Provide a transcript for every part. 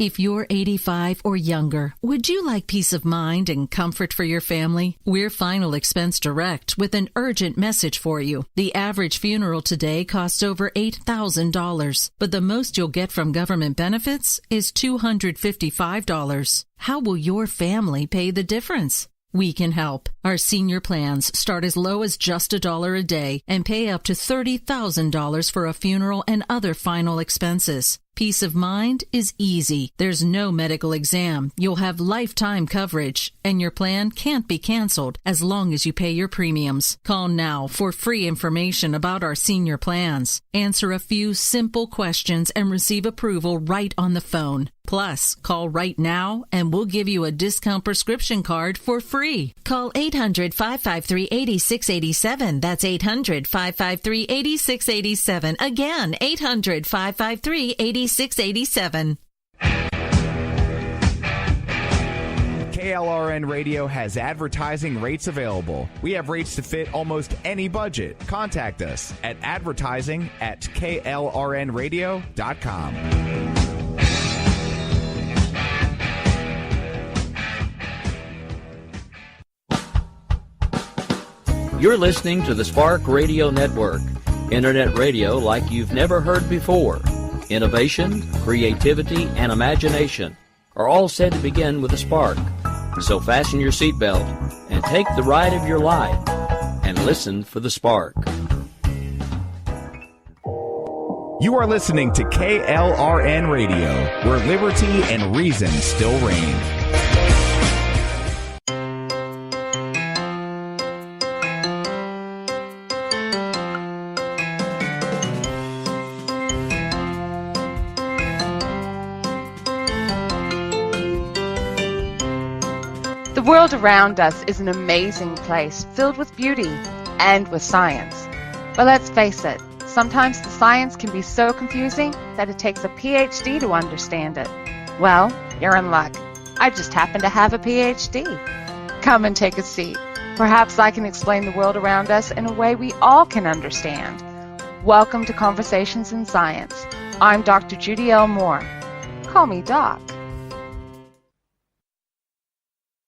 If you're 85 or younger, would you like peace of mind and comfort for your family? We're Final Expense Direct with an urgent message for you. The average funeral today costs over $8,000, but the most you'll get from government benefits is $255. How will your family pay the difference? We can help. Our senior plans start as low as just $1 a day and pay up to $30,000 for a funeral and other final expenses. Peace of mind is easy. There's no medical exam. You'll have lifetime coverage, and your plan can't be canceled as long as you pay your premiums. Call now for free information about our senior plans. Answer a few simple questions and receive approval right on the phone. Plus, call right now and we'll give you a discount prescription card for free. Call 800-553-8687. That's 800-553-8687. Again, 800-553-8687. KLRN Radio has advertising rates available. We have rates to fit almost any budget. Contact us at advertising@klrnradio.com. You're listening to the Spark Radio Network, internet radio like you've never heard before. Innovation, creativity, and imagination are all said to begin with a spark. So fasten your seatbelt and take the ride of your life and listen for the spark. You are listening to KLRN Radio, where liberty and reason still reign. The world around us is an amazing place, filled with beauty and with science. But let's face it, sometimes the science can be so confusing that it takes a PhD to understand it. Well, you're in luck. I just happen to have a PhD. Come and take a seat. Perhaps I can explain the world around us in a way we all can understand. Welcome to Conversations in Science. I'm Dr. Judy L. Moore. Call me Doc.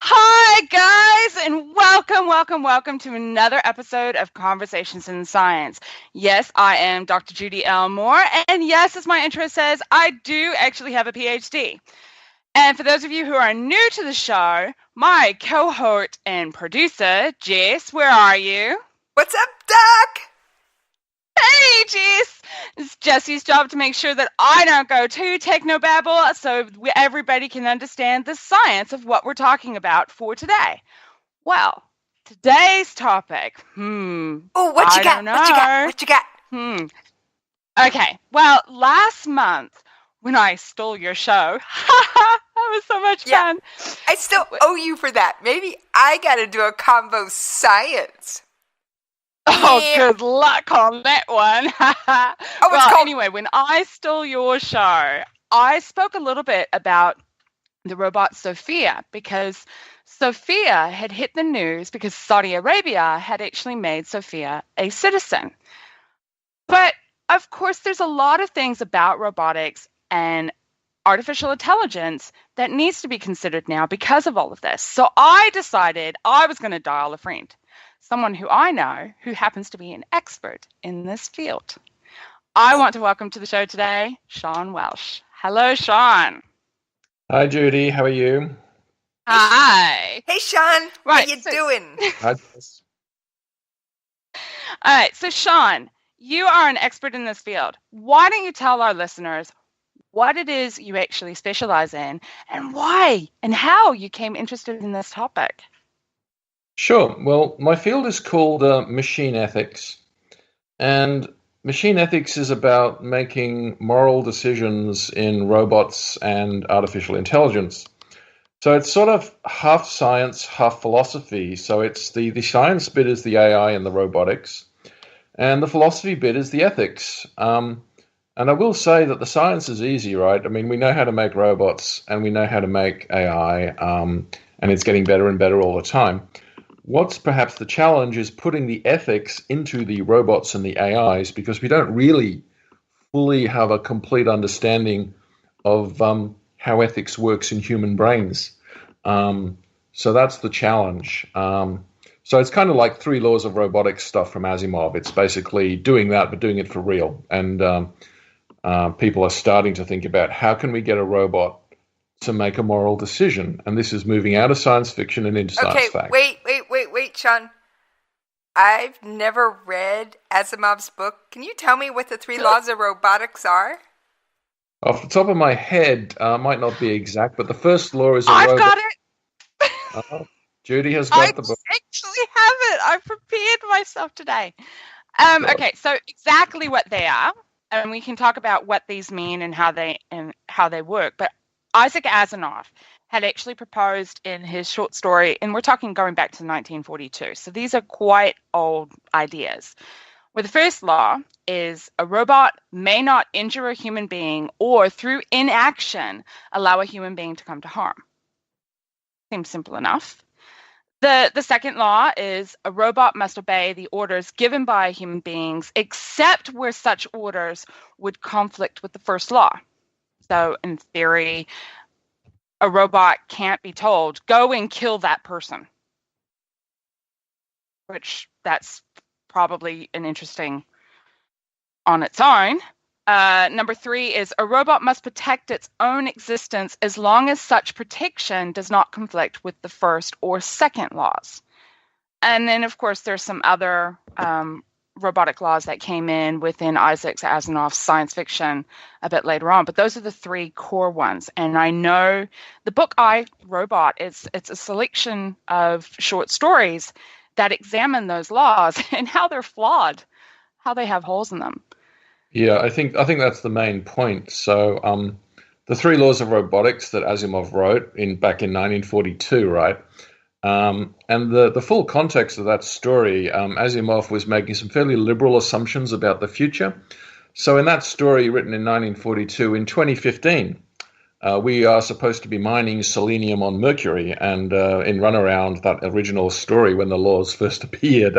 Hi, guys, and welcome to another episode of Conversations in Science. Yes, I am Dr. Judy L. Moore, and yes, as my intro says, I do actually have a PhD. And for those of you who are new to the show, my cohort and producer, Jess, where are you? What's up, Doc? Hey, Jess! It's Jesse's job to make sure that I don't go too technobabble so everybody can understand the science of what we're talking about for today. Well, today's topic, Oh, what you got? Okay, well, last month when I stole your show, that was so much fun. I still owe you for that. Maybe I gotta do a combo science. Oh, good luck on that one. Anyway, when I stole your show, I spoke a little bit about the robot Sophia, because Sophia had hit the news because Saudi Arabia had actually made Sophia a citizen. But, of course, there's a lot of things about robotics and artificial intelligence that needs to be considered now because of all of this. So I decided I was going to dial a friend. Someone who I know who happens to be an expert in this field. I want to welcome to the show today, Sean Welsh. Hello, Sean. Hi, Judy. How are you? Hi. Hey, Sean. How you doing? Hi. All right. So, Sean, you are an expert in this field. Why don't you tell our listeners what it is you actually specialize in and why and how you came interested in this topic? Sure. Well, my field is called machine ethics, and machine ethics is about making moral decisions in robots and artificial intelligence. So it's sort of half science, half philosophy. So it's the science bit is the AI and the robotics, and the philosophy bit is the ethics. And I will say that the science is easy, right? I mean, we know how to make robots and we know how to make AI, and it's getting better and better all the time. What's perhaps the challenge is putting the ethics into the robots and the AIs, because we don't really fully have a complete understanding of how ethics works in human brains. So that's the challenge. So it's kind of like 3 Laws of Robotics stuff from Asimov. It's basically doing that, but doing it for real. And people are starting to think about how can we get a robot to make a moral decision? And this is moving out of science fiction and into science fact. Wait, Sean. I've never read Asimov's book. Can you tell me what the 3 Laws of Robotics are? Off the top of my head, might not be exact, but the first law is I've got it. Judy has got the book. I actually have it. I prepared myself today. Okay, so exactly what they are, and we can talk about what these mean and how they work. But Isaac Asimov had actually proposed in his short story, and we're talking going back to 1942. So these are quite old ideas. Where the first law is a robot may not injure a human being or through inaction allow a human being to come to harm. Seems simple enough. The second law is a robot must obey the orders given by human beings except where such orders would conflict with the first law. So in theory, a robot can't be told, go and kill that person. Which that's probably an interesting on its own. Number 3 is a robot must protect its own existence as long as such protection does not conflict with the first or second laws. And then, of course, there's some other robotic laws that came in within Isaac Asimov's science fiction a bit later on. But those are the 3 core ones. And I know the book I, Robot, it's a selection of short stories that examine those laws and how they're flawed, how they have holes in them. Yeah, I think that's the main point. So the 3 Laws of Robotics that Asimov wrote back in 1942, right? And the full context of that story, Asimov was making some fairly liberal assumptions about the future. So in that story written in 1942, in 2015, we are supposed to be mining selenium on Mercury, and in Runaround, that original story when the laws first appeared,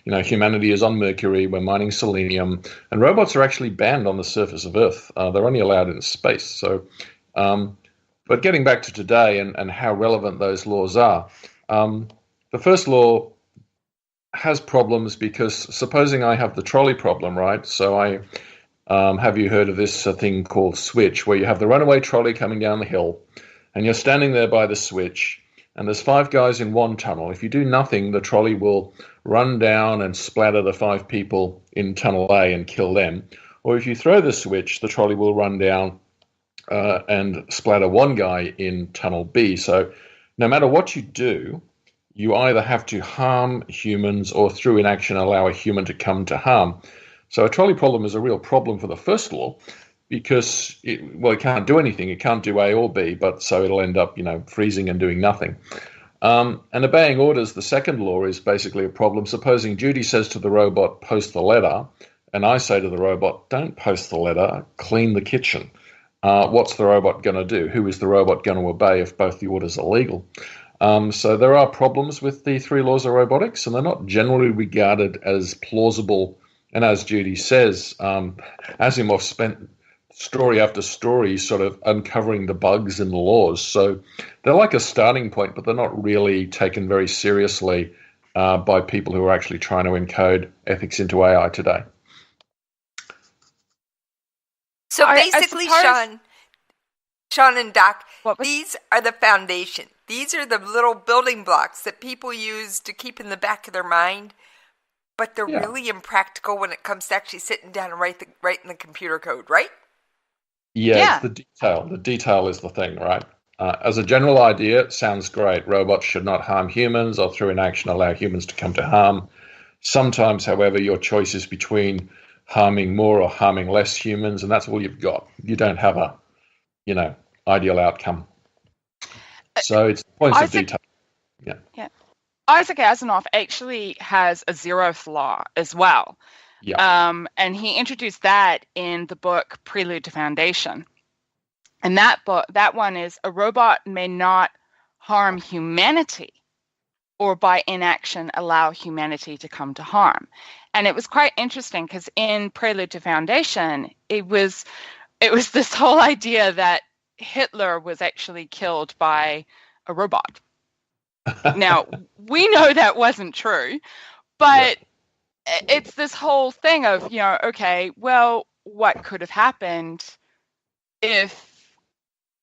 humanity is on Mercury, we're mining selenium, and robots are actually banned on the surface of Earth. They're only allowed in space. So, but getting back to today and how relevant those laws are, the first law has problems because supposing I have the trolley problem, right? So have you heard of this thing called switch, where you have the runaway trolley coming down the hill and you're standing there by the switch and there's 5 guys in one tunnel. If you do nothing, the trolley will run down and splatter the 5 people in tunnel A and kill them. Or if you throw the switch, the trolley will run down and splatter 1 guy in tunnel B. So no matter what you do, you either have to harm humans or through inaction allow a human to come to harm. So a trolley problem is a real problem for the first law because it can't do anything. It can't do A or B, but so it'll end up, freezing and doing nothing. And obeying orders, the second law, is basically a problem. Supposing Judy says to the robot, post the letter, and I say to the robot, don't post the letter, clean the kitchen. What's the robot going to do? Who is the robot going to obey if both the orders are legal? So there are problems with the 3 Laws of Robotics, and they're not generally regarded as plausible. And as Judy says, Asimov spent story after story sort of uncovering the bugs in the laws. So they're like a starting point, but they're not really taken very seriously by people who are actually trying to encode ethics into AI today. So basically, Sean and Doc, these are the foundation. These are the little building blocks that people use to keep in the back of their mind. But they're really impractical when it comes to actually sitting down and writing the computer code, right? Yeah, it's the detail. The detail is the thing, right? As a general idea, it sounds great. Robots should not harm humans or through inaction allow humans to come to harm. Sometimes, however, your choice is between harming more or harming less humans, and that's all you've got. You don't have a, ideal outcome. So it's points of detail. Yeah. Isaac Asimov actually has a 0th law as well. Yeah. And he introduced that in the book Prelude to Foundation. And that one is a robot may not harm humanity or by inaction allow humanity to come to harm. And it was quite interesting because in Prelude to Foundation, it was this whole idea that Hitler was actually killed by a robot. Now, we know that wasn't true, but it's this whole thing of, okay, well, what could have happened if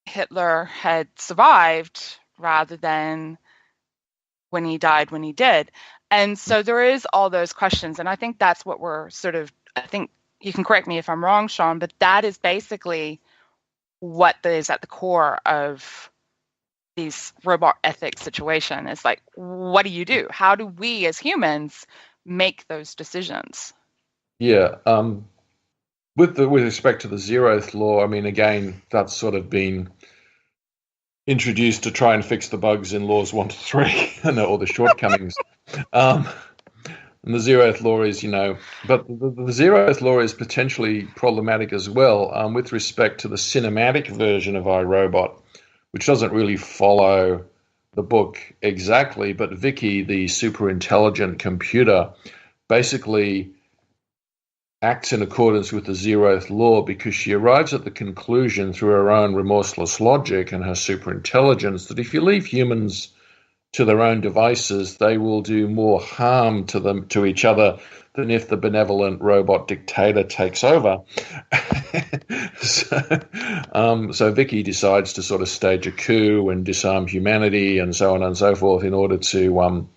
Hitler had survived rather than when he died when he did? And so there is all those questions, and I think that's what we're I think you can correct me if I'm wrong, Sean, but that is basically what is at the core of these robot ethics situation. Is like, what do you do? How do we as humans make those decisions? Yeah. With respect to the zeroth law, I mean, again, that's sort of been introduced to try and fix the bugs in laws 1 to 3 or the shortcomings. And the zeroth law is, but the zeroth law is potentially problematic as well with respect to the cinematic version of iRobot, which doesn't really follow the book exactly, but Vicky, the super intelligent computer, basically acts in accordance with the zeroth law because she arrives at the conclusion through her own remorseless logic and her super intelligence that if you leave humans to their own devices, they will do more harm to each other than if the benevolent robot dictator takes over. So Vicky decides to sort of stage a coup and disarm humanity and so on and so forth in order to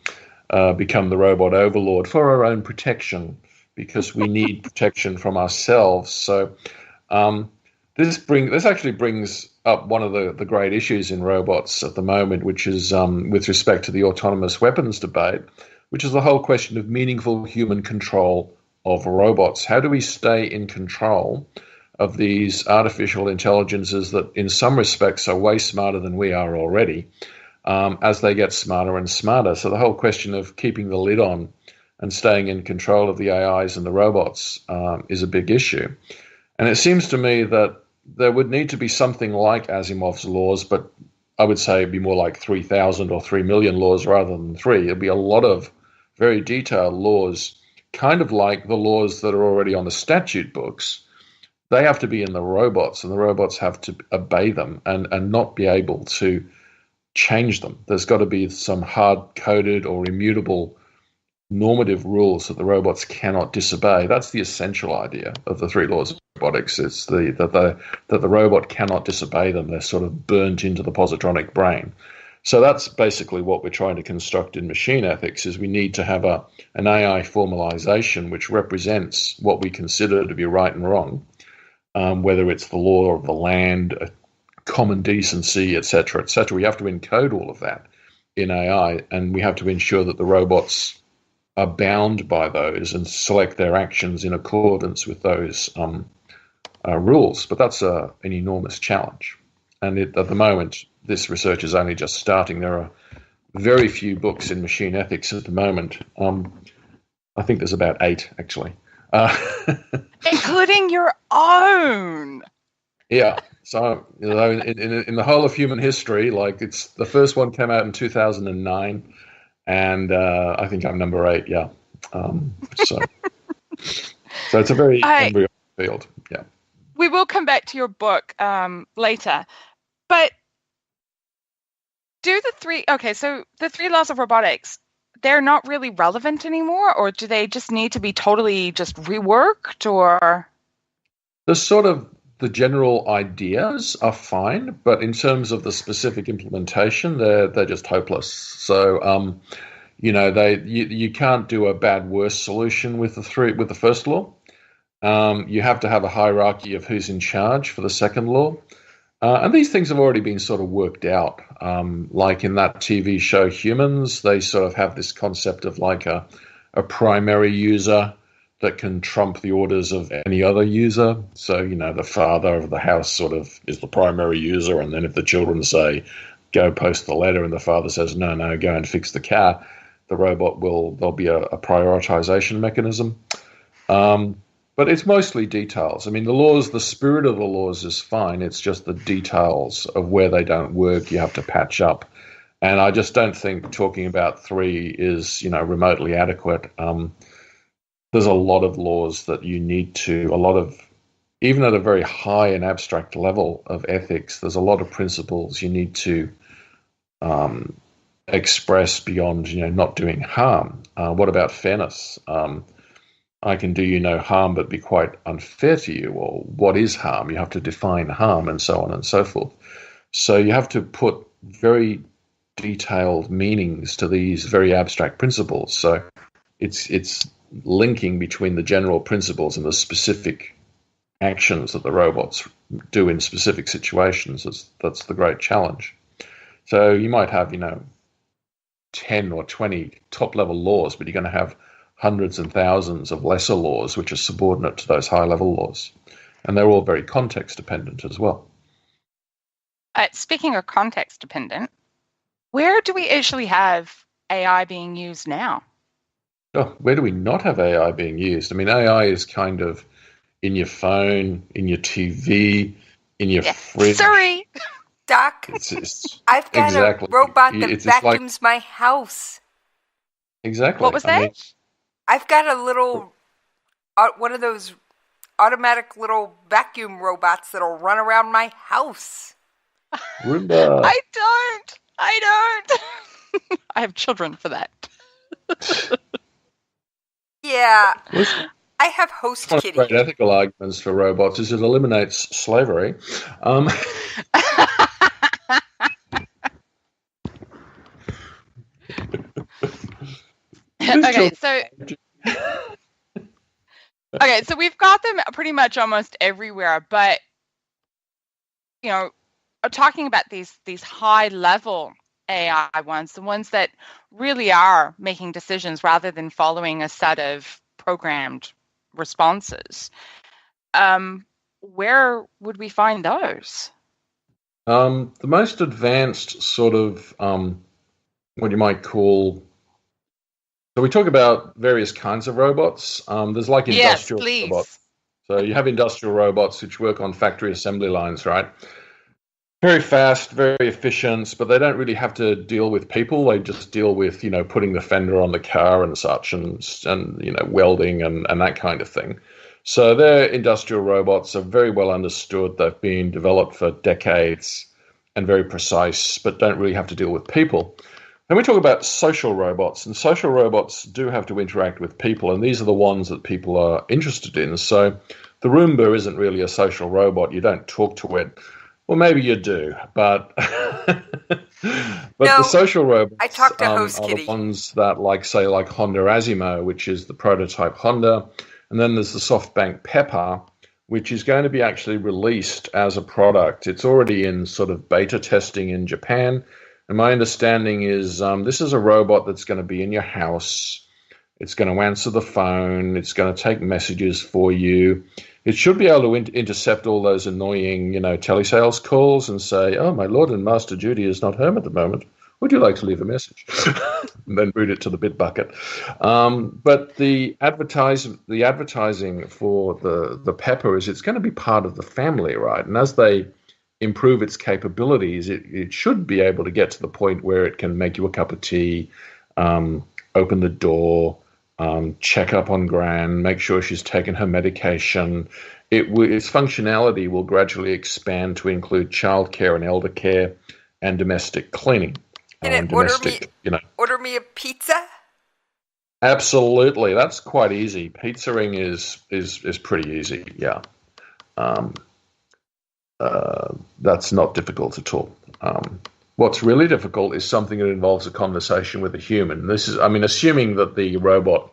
become the robot overlord for her own protection, because we need protection from ourselves. So this actually brings up one of the great issues in robots at the moment, which is with respect to the autonomous weapons debate, which is the whole question of meaningful human control of robots. How do we stay in control of these artificial intelligences that in some respects are way smarter than we are already as they get smarter and smarter? So the whole question of keeping the lid on and staying in control of the AIs and the robots is a big issue. And it seems to me that there would need to be something like Asimov's laws, but I would say it'd be more like 3,000 or 3 million laws rather than 3. It'd be a lot of very detailed laws, kind of like the laws that are already on the statute books. They have to be in the robots, and the robots have to obey them and not be able to change them. There's got to be some hard-coded or immutable normative rules that the robots cannot disobey. That's the essential idea of the 3 laws of robotics. It's that the robot cannot disobey them. They're sort of burnt into the positronic brain. So that's basically what we're trying to construct in machine ethics, is we need to have an AI formalization which represents what we consider to be right and wrong, whether it's the law of the land, common decency, etc., etc. We have to encode all of that in AI, and we have to ensure that the robots are bound by those and select their actions in accordance with those rules. But that's an enormous challenge. And at the moment, this research is only just starting. There are very few books in machine ethics at the moment. I think there's about 8, actually. Including your own. Yeah. So, in the whole of human history, it's the first one came out in 2009. And I think I'm number 8, yeah. So it's a very embryonic field, yeah. We will come back to your book later, but so the 3 laws of robotics, they're not really relevant anymore, or do they just need to be totally just reworked, or? The general ideas are fine, but in terms of the specific implementation, they're just hopeless. So, you can't do a bad worse solution with the first law. You have to have a hierarchy of who's in charge for the second law, and these things have already been sort of worked out. Like in that TV show Humans, they sort of have this concept of like a primary user that can trump the orders of any other user. So, the father of the house sort of is the primary user, and then if the children say, go post the letter, and the father says, no, go and fix the car, the robot there'll be a prioritization mechanism. But it's mostly details. I mean, the spirit of the laws is fine. It's just the details of where they don't work you have to patch up. And I just don't think talking about 3 is, remotely adequate. There's a lot of laws that you need to, a lot of even at a very high and abstract level of ethics, there's a lot of principles you need to express beyond, not doing harm. What about fairness? I can do you no harm but be quite unfair to you, or what is harm? You have to define harm, and so on and so forth. So you have to put very detailed meanings to these very abstract principles. So it's linking between the general principles and the specific actions that the robots do in specific situations. That's the great challenge. So you might have, 10 or 20 top-level laws, but you're going to have hundreds and thousands of lesser laws which are subordinate to those high-level laws. And they're all very context-dependent as well. Speaking of context-dependent, where do we actually have AI being used now? Oh, where do we not have AI being used? I mean, AI is kind of in your phone, in your TV, in your fridge. Sorry, Doc. I've got a robot that vacuums my house. Exactly. What was that? I've got a little, one of those automatic little vacuum robots that'll run around my house. Roomba. I don't. I have children for that. Yeah. I have host One kitty. of the great ethical arguments for robots is it eliminates slavery. So we've got them pretty much almost everywhere, but talking about these high level AI ones, the ones that really are making decisions rather than following a set of programmed responses. Where would we find those? The most advanced sort of what you might call. So we talk about various kinds of robots. There's like industrial robots. So you have industrial robots which work on factory assembly lines, right? Very fast, very efficient, but they don't really have to deal with people. They just deal with, putting the fender on the car and such, and welding and that kind of thing. So their industrial robots are very well understood. They've been developed for decades and very precise, but don't really have to deal with people. Then we talk about social robots, and social robots do have to interact with people, and these are the ones that people are interested in. So the Roomba isn't really a social robot. You don't talk to it. Well, maybe you do, but the social robots I talk to Host are Kitty. the ones that, like Honda Asimo, which is the prototype Honda, and then there's the SoftBank Pepper, which is going to be actually released as a product. It's already in sort of beta testing in Japan, and my understanding is this is a robot that's going to be in your house. It's going to answer the phone. It's going to take messages for you. It should be able to intercept all those annoying, telesales calls and say, "Oh, my Lord and Master Judy is not home at the moment. Would you like to leave a message?" And then route it to the bit bucket. But the advertising for the Pepper is it's going to be part of the family, right? And as they improve its capabilities, it should be able to get to the point where it can make you a cup of tea, open the door, check up on Gran, make sure she's taken her medication. Its functionality will gradually expand to include childcare and elder care and domestic cleaning. Can it order me a pizza? Absolutely, that's quite easy. Pizzaing is pretty easy. Yeah, that's not difficult at all. What's really difficult is something that involves a conversation with a human. This is, assuming that the robot,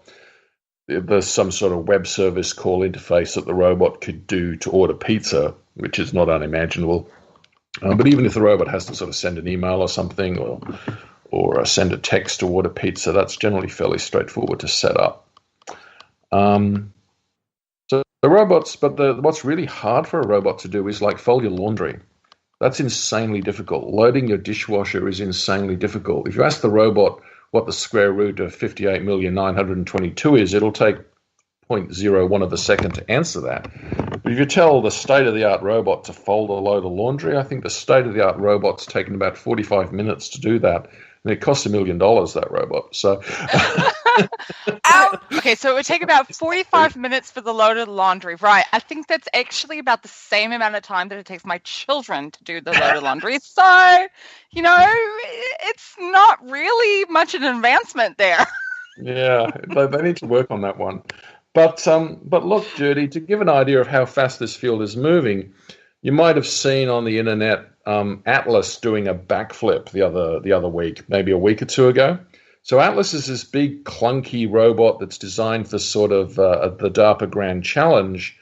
there's some sort of web service call interface that the robot could do to order pizza, which is not unimaginable. But even if the robot has to sort of send an email or something, or send a text to order pizza, that's generally fairly straightforward to set up. So the robots, what's really hard for a robot to do is like fold your laundry. That's insanely difficult. Loading your dishwasher is insanely difficult. If you ask the robot what the square root of 58,922 is, it'll take 0.01 of a second to answer that. But if you tell the state-of-the-art robot to fold a load of laundry, I think the state-of-the-art robot's taken about 45 minutes to do that, and it costs $1 million, that robot. So Okay, so it would take about 45 minutes for the load of laundry. Right. I think that's actually about the same amount of time that it takes my children to do the load of laundry. So, it's not really much an advancement there. Yeah, they need to work on that one. But look, Judy, to give an idea of how fast this field is moving, you might have seen on the internet Atlas doing a backflip the other week, maybe a week or two ago. So Atlas is this big clunky robot that's designed for sort of the DARPA Grand Challenge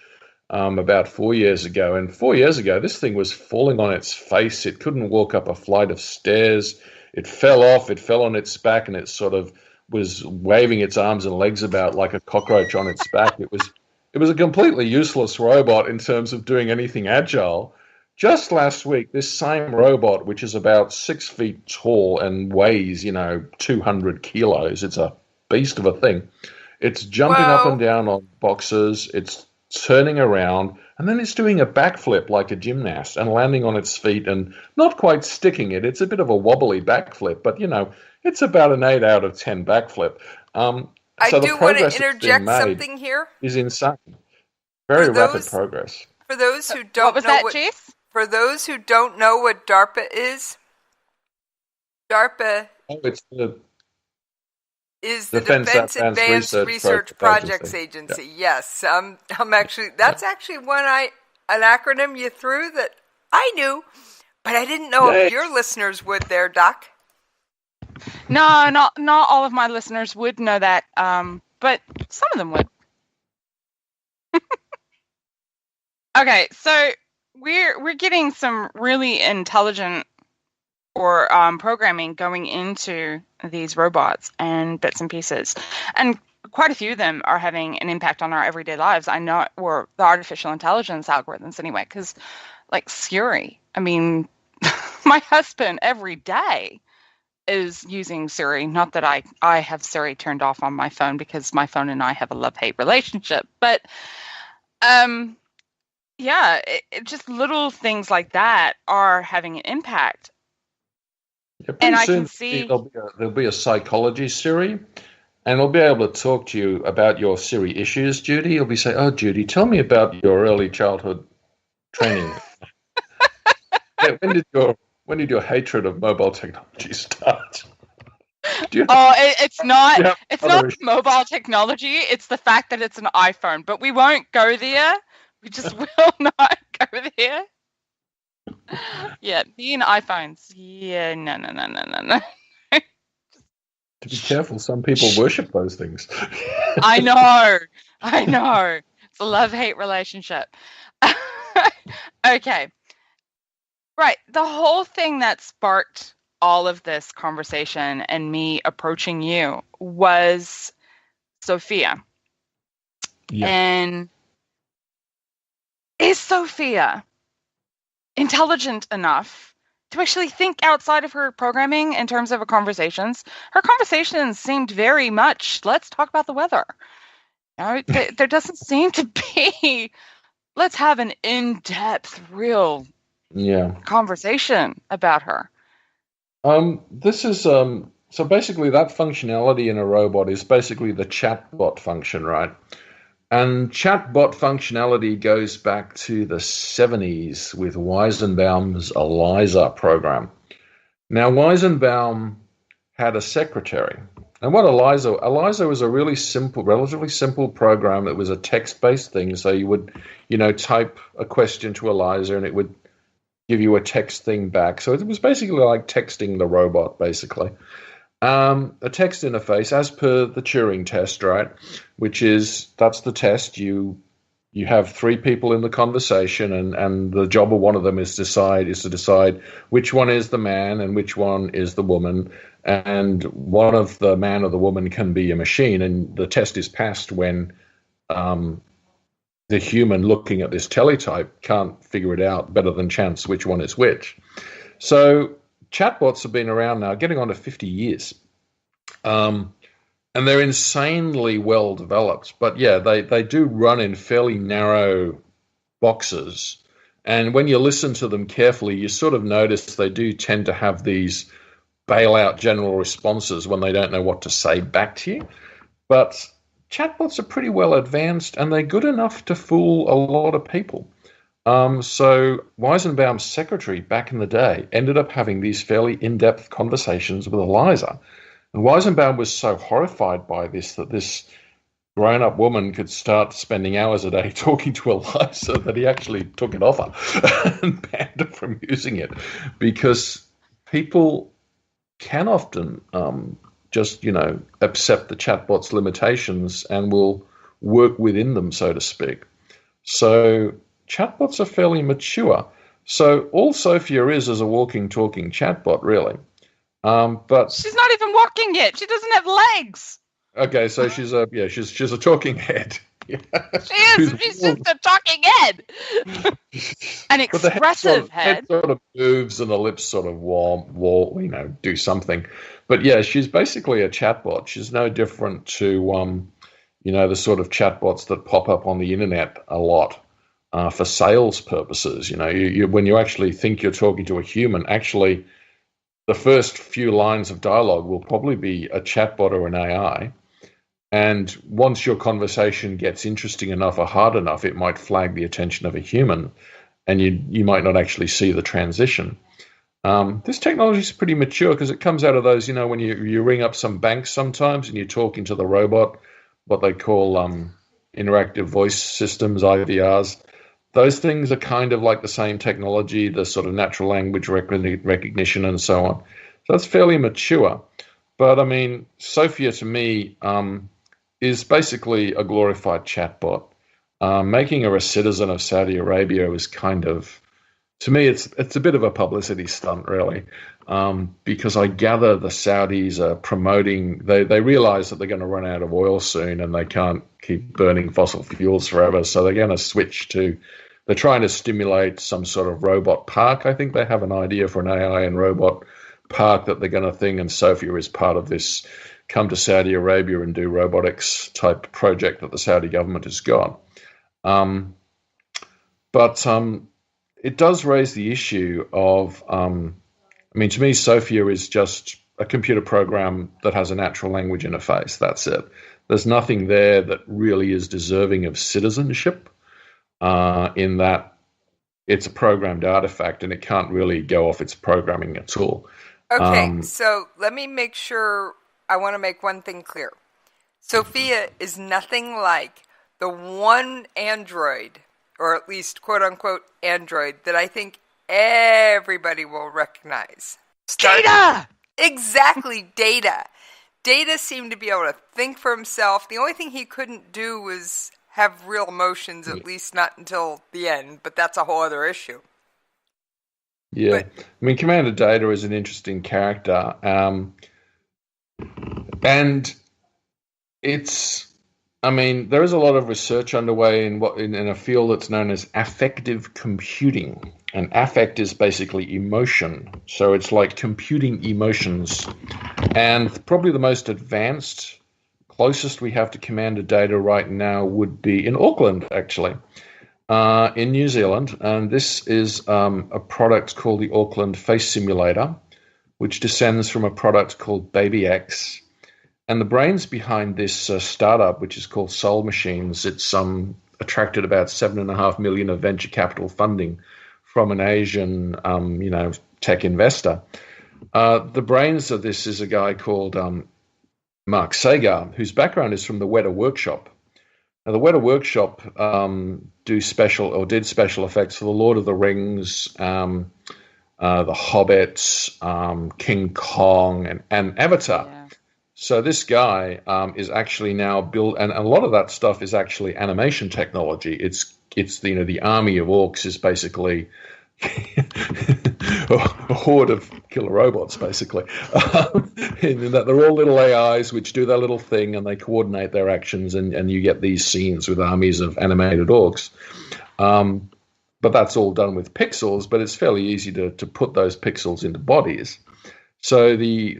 about 4 years ago. And 4 years ago, this thing was falling on its face. It couldn't walk up a flight of stairs. It fell off. It fell on its back, and it sort of was waving its arms and legs about like a cockroach on its back. It was a completely useless robot in terms of doing anything agile. Just last week, this same robot, which is about 6 feet tall and weighs, 200 kilos, it's a beast of a thing. It's jumping up and down on boxes, it's turning around, and then it's doing a backflip like a gymnast and landing on its feet and not quite sticking it. It's a bit of a wobbly backflip, but, it's about an 8 out of 10 backflip. I do want to interject something here. Is insane. Very rapid progress. For those who don't For those who don't know what DARPA is, DARPA is the Defense Advanced Research Projects Agency. Yeah. Yes, I'm actually actually an acronym you threw that I knew, but I didn't know if your listeners would. There, Doc. No, not all of my listeners would know that, but some of them would. Okay, so. We're getting some really intelligent programming going into these robots and bits and pieces, and quite a few of them are having an impact on our everyday lives. I know, or the artificial intelligence algorithms anyway, because like Siri, I mean, my husband every day is using Siri. Not that I have Siri turned off on my phone because my phone and I have a love-hate relationship, but yeah, just little things like that are having an impact. Yeah, and I can see there'll be a psychology Siri, and it'll be able to talk to you about your Siri issues, Judy. It'll be saying, "Oh, Judy, tell me about your early childhood training." When did your hatred of mobile technology start? It's not mobile technology. It's the fact that it's an iPhone. But we won't go there. We just will not go there. Yeah, being iPhones. Yeah, no. To be careful, some people worship those things. I know. It's a love-hate relationship. Okay. Right. The whole thing that sparked all of this conversation and me approaching you was Sophia. Yeah. And is Sophia intelligent enough to actually think outside of her programming in terms of her conversations? Her conversations seemed very much, let's talk about the weather. There doesn't seem to be, let's have an in-depth, real conversation about her. This is, so basically that functionality in a robot is basically the chatbot function, right? And chatbot functionality goes back to the 70s with Weizenbaum's ELIZA program. Now, Weizenbaum had a secretary. And what ELIZA was a really simple, relatively simple program. It was a text-based thing. So you would, type a question to ELIZA and it would give you a text thing back. So it was basically like texting the robot, basically. A text interface as per the Turing test, right? Which is, that's the test. You have 3 people in the conversation, and the job of one of them is to decide which one is the man and which one is the woman, and one of the man or the woman can be a machine, and the test is passed when the human looking at this teletype can't figure it out better than chance which one is which. So chatbots have been around now, getting on to 50 years. And they're insanely well developed. But yeah, they do run in fairly narrow boxes. And when you listen to them carefully, you sort of notice they do tend to have these bailout general responses when they don't know what to say back to you. But chatbots are pretty well advanced, and they're good enough to fool a lot of people. So Weizenbaum's secretary back in the day ended up having these fairly in-depth conversations with Eliza. And Weizenbaum was so horrified by this, that this grown-up woman could start spending hours a day talking to Eliza, that he actually took it off her and banned her from using it, because people can often just, accept the chatbot's limitations and will work within them, so to speak. So chatbots are fairly mature. So all Sophia is a walking, talking chatbot, really. But she's not even walking yet. She doesn't have legs. Okay, so she's a talking head. She is. She's just a talking head. An expressive head. Head sort of moves and the lips sort of do something. But yeah, she's basically a chatbot. She's no different to the sort of chatbots that pop up on the internet a lot for sales purposes. You when you actually think you're talking to a human, actually the first few lines of dialogue will probably be a chatbot or an AI. And once your conversation gets interesting enough or hard enough, it might flag the attention of a human, and you might not actually see the transition. This technology is pretty mature because it comes out of those, when you ring up some banks sometimes and you're talking to the robot, what they call interactive voice systems, IVRs. Those things are kind of like the same technology, the sort of natural language recognition and so on. So it's fairly mature. But, I mean, Sophia to me is basically a glorified chatbot. Making her a citizen of Saudi Arabia is kind of, to me, it's a bit of a publicity stunt, really, because I gather the Saudis are promoting, they realize that they're going to run out of oil soon and they can't keep burning fossil fuels forever, so they're going to switch to, they're trying to stimulate some sort of robot park. I think they have an idea for an AI and robot park that they're going to think, and Sophia is part of this come to Saudi Arabia and do robotics type project that the Saudi government has got. But it does raise the issue of, to me, Sophia is just a computer program that has a natural language interface. That's it. There's nothing there that really is deserving of citizenship, in that it's a programmed artifact and it can't really go off its programming at all. Okay, so let me make sure, I want to make one thing clear. Sophia is nothing like the one android, or at least quote-unquote android, that I think everybody will recognize. Data! Exactly, Data. Data seemed to be able to think for himself. The only thing he couldn't do was have real emotions, at least not until the end, but that's a whole other issue. Yeah, Commander Data is an interesting character, and it's, there is a lot of research underway in a field that's known as affective computing, and affect is basically emotion, so it's like computing emotions, and probably the most advanced, closest we have to Commander Data right now would be in Auckland, actually. In New Zealand, and this is a product called the Auckland Face Simulator, which descends from a product called BabyX. And the brains behind this startup, which is called Soul Machines, it's attracted about $7.5 million of venture capital funding from an Asian, tech investor. The brains of this is a guy called Mark Sagar, whose background is from the Weta Workshop. Now, the Weta Workshop did special effects for The Lord of the Rings, The Hobbit, King Kong, and Avatar. Yeah. So this guy is actually now built, and a lot of that stuff is actually animation technology. It's the army of orcs is basically a horde of killer robots, basically. In that they're all little AIs which do their little thing and they coordinate their actions, and you get these scenes with armies of animated orcs. But that's all done with pixels, but it's fairly easy to put those pixels into bodies. So the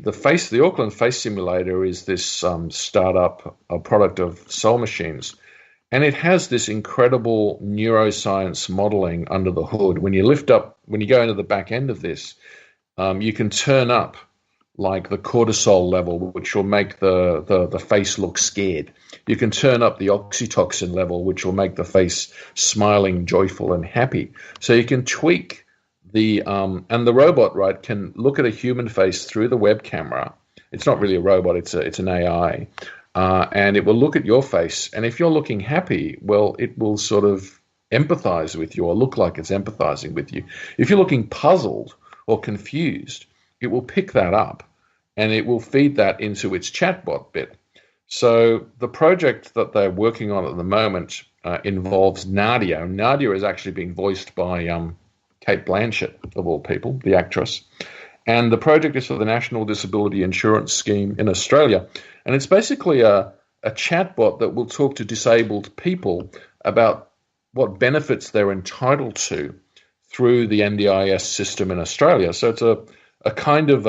Auckland Face Simulator is this startup, a product of Soul Machines. And it has this incredible neuroscience modeling under the hood. When you go into the back end of this, you can turn up like the cortisol level, which will make the face look scared. You can turn up the oxytocin level, which will make the face smiling, joyful, and happy. So you can tweak and the robot, right, can look at a human face through the web camera. It's not really a robot, it's an AI. And it will look at your face. And if you're looking happy, well, it will sort of empathize with you or look like it's empathizing with you. If you're looking puzzled or confused, it will pick that up and it will feed that into its chatbot bit. So the project that they're working on at the moment involves Nadia. Nadia is actually being voiced by Cate Blanchett, of all people, the actress. And the project is for the National Disability Insurance Scheme in Australia. And it's basically a chatbot that will talk to disabled people about what benefits they're entitled to through the NDIS system in Australia. So it's a kind of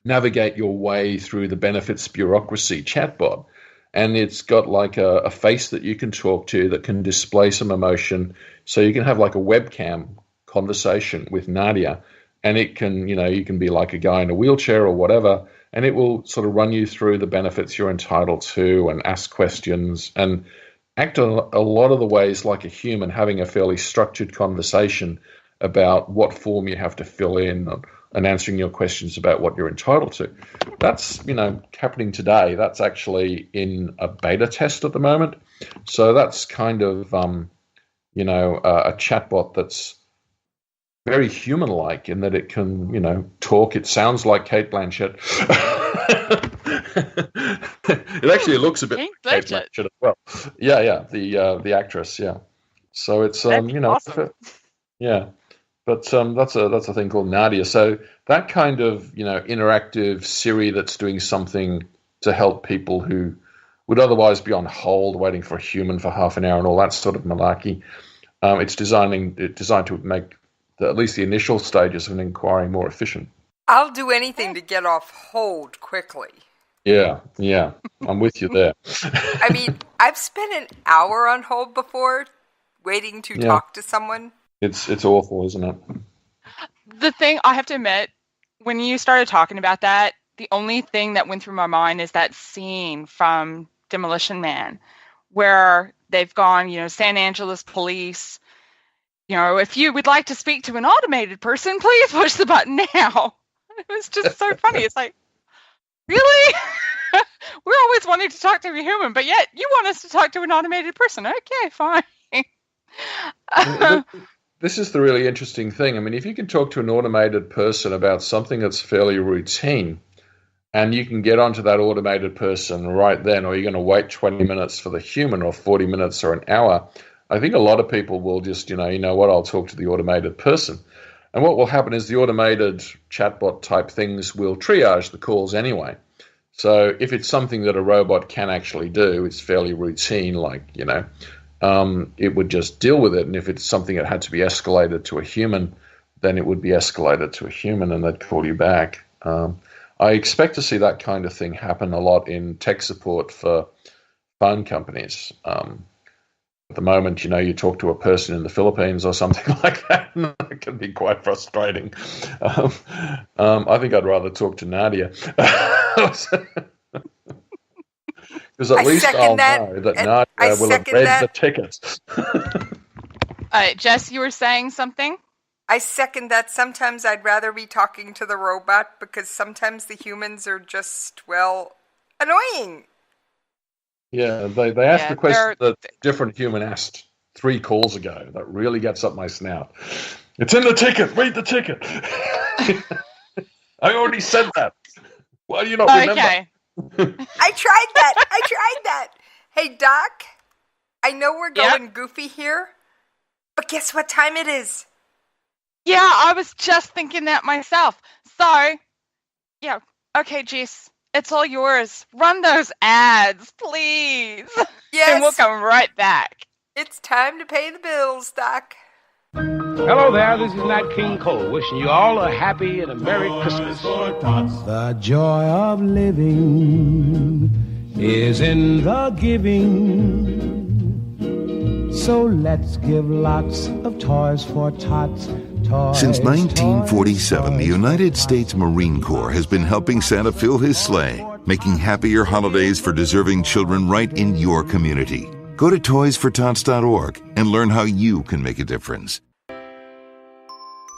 navigate your way through the benefits bureaucracy chatbot. And it's got like a face that you can talk to that can display some emotion. So you can have like a webcam conversation with Nadia, and it can, you can be like a guy in a wheelchair or whatever, and it will sort of run you through the benefits you're entitled to and ask questions and act on a lot of the ways like a human, having a fairly structured conversation about what form you have to fill in and answering your questions about what you're entitled to. That's, happening today. That's actually in a beta test at the moment. So that's kind of, a chatbot that's very human-like in that it can, talk. It sounds like Cate Blanchett. It actually looks a bit like Cate Blanchett as well. Yeah, the actress, yeah. So it's awesome. Yeah. But that's a thing called Nadia. So that kind of, interactive Siri that's doing something to help people who would otherwise be on hold waiting for a human for half an hour and all that sort of malarkey. It's designed to make at least the initial stages of an inquiry more efficient. I'll do anything to get off hold quickly. Yeah, I'm with you there. I mean, I've spent an hour on hold before waiting to talk to someone. It's awful, isn't it? The thing, I have to admit, when you started talking about that, the only thing that went through my mind is that scene from Demolition Man where they've gone, San Angeles police, if you would like to speak to an automated person, please push the button now. It was just so funny. It's like, really? We're always wanting to talk to a human, but yet you want us to talk to an automated person. Okay, fine. This is the really interesting thing. I mean, if you can talk to an automated person about something that's fairly routine, and you can get onto that automated person right then, or you're going to wait 20 minutes for the human or 40 minutes or an hour, I think a lot of people will just, I'll talk to the automated person. And what will happen is the automated chatbot type things will triage the calls anyway. So if it's something that a robot can actually do, it's fairly routine, like, it would just deal with it. And if it's something that had to be escalated to a human, then it would be escalated to a human and they'd call you back. I expect to see that kind of thing happen a lot in tech support for phone companies. At the moment, you talk to a person in the Philippines or something like that, and it can be quite frustrating. I think I'd rather talk to Nadia. Because at least I'll know that Nadia will have read the tickets. Jess, you were saying something? I second that. Sometimes I'd rather be talking to the robot because sometimes the humans are just, annoying. Yeah, they asked the question that different human asked 3 calls ago. That really gets up my snout. It's in the ticket. Read the ticket. I already said that. Why do you not remember? I tried that. Hey, Doc, I know we're going goofy here, but guess what time it is? Yeah, I was just thinking that myself. So, okay, Jess. It's all yours. Run those ads, please. Yes. And we'll come right back. It's time to pay the bills, Doc. Hello there, this is Nat King Cole, wishing you all a happy and a Merry Christmas. The joy of living is in the giving. So let's give lots of toys for tots. Since 1947, the United States Marine Corps has been helping Santa fill his sleigh, making happier holidays for deserving children right in your community. Go to toysfortots.org and learn how you can make a difference.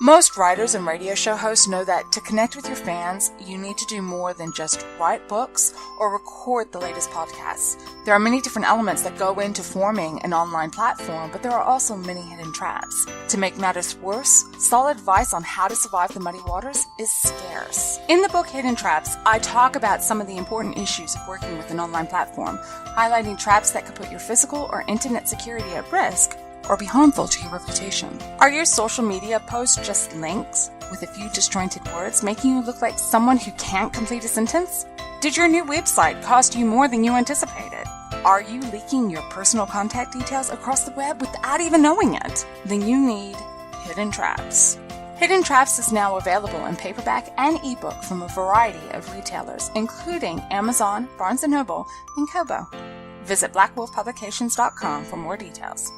Most writers and radio show hosts know that to connect with your fans, you need to do more than just write books or record the latest podcasts. There are many different elements that go into forming an online platform, but there are also many hidden traps. To make matters worse, solid advice on how to survive the muddy waters is scarce. In the book Hidden Traps, I talk about some of the important issues of working with an online platform, highlighting traps that could put your physical or internet security at risk or be harmful to your reputation. Are your social media posts just links with a few disjointed words, making you look like someone who can't complete a sentence? Did your new website cost you more than you anticipated? Are you leaking your personal contact details across the web without even knowing it? Then you need Hidden Traps. Hidden Traps is now available in paperback and ebook from a variety of retailers, including Amazon, Barnes & Noble, and Kobo. Visit blackwolfpublications.com for more details.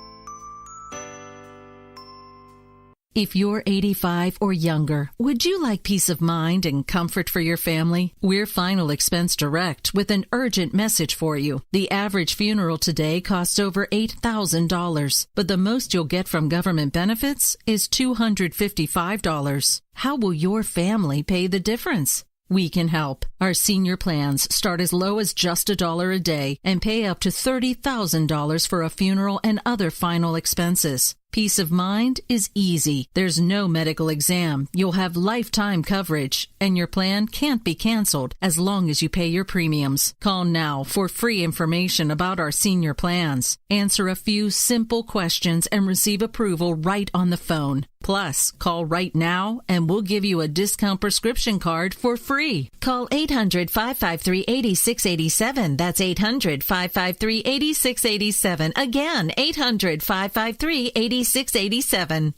If you're 85 or younger, would you like peace of mind and comfort for your family? We're Final Expense Direct with an urgent message for you. The average funeral today costs over $8,000, but the most you'll get from government benefits is $255. How will your family pay the difference? We can help. Our senior plans start as low as just $1 a day and pay up to $30,000 for a funeral and other final expenses. Peace of mind is easy. There's no medical exam. You'll have lifetime coverage, and your plan can't be canceled as long as you pay your premiums. Call now for free information about our senior plans. Answer a few simple questions and receive approval right on the phone. Plus, call right now and we'll give you a discount prescription card for free. Call 800-553-8687. That's 800-553-8687. Again, 800-553-8687.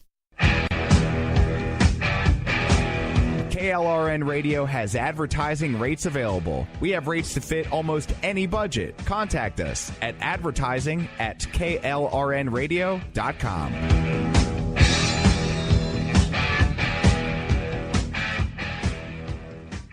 KLRN Radio has advertising rates available. We have rates to fit almost any budget. Contact us at advertising@klrnradio.com.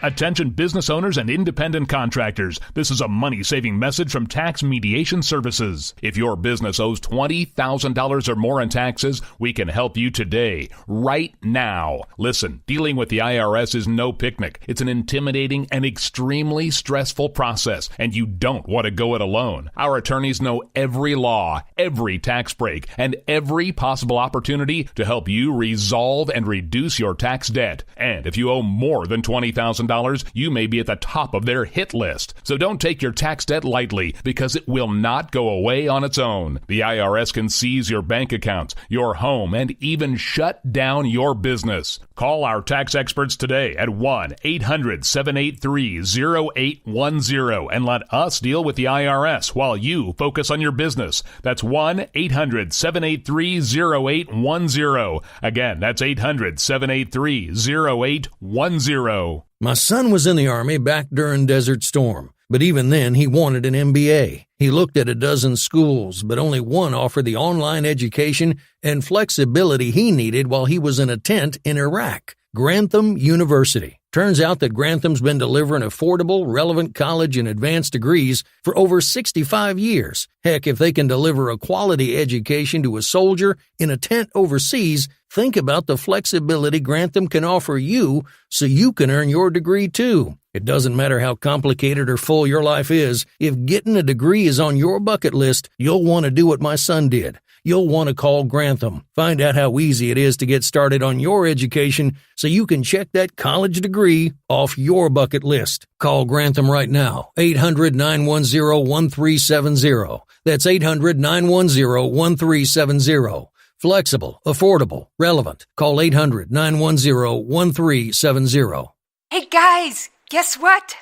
Attention business owners and independent contractors. This is a money-saving message from Tax Mediation Services. If your business owes $20,000 or more in taxes, we can help you today, right now. Listen, dealing with the IRS is no picnic. It's an intimidating and extremely stressful process, and you don't want to go it alone. Our attorneys know every law, every tax break, and every possible opportunity to help you resolve and reduce your tax debt. And if you owe more than $20,000, you may be at the top of their hit list. So don't take your tax debt lightly, because it will not go away on its own. The IRS can seize your bank accounts, your home, and even shut down your business. Call our tax experts today at 1-800-783-0810 and let us deal with the IRS while you focus on your business. That's 1-800-783-0810. Again, that's 800-783-0810. My son was in the Army back during Desert Storm, but even then he wanted an MBA. He looked at a dozen schools, but only one offered the online education and flexibility he needed while he was in a tent in Iraq, Grantham University. Turns out that Grantham's been delivering affordable, relevant college and advanced degrees for over 65 years. Heck, if they can deliver a quality education to a soldier in a tent overseas, think about the flexibility Grantham can offer you so you can earn your degree too. It doesn't matter how complicated or full your life is. If getting a degree is on your bucket list, you'll want to do what my son did. You'll want to call Grantham. Find out how easy it is to get started on your education so you can check that college degree off your bucket list. Call Grantham right now, 800-910-1370. That's 800-910-1370. Flexible, affordable, relevant. Call 800-910-1370. Hey guys, guess what?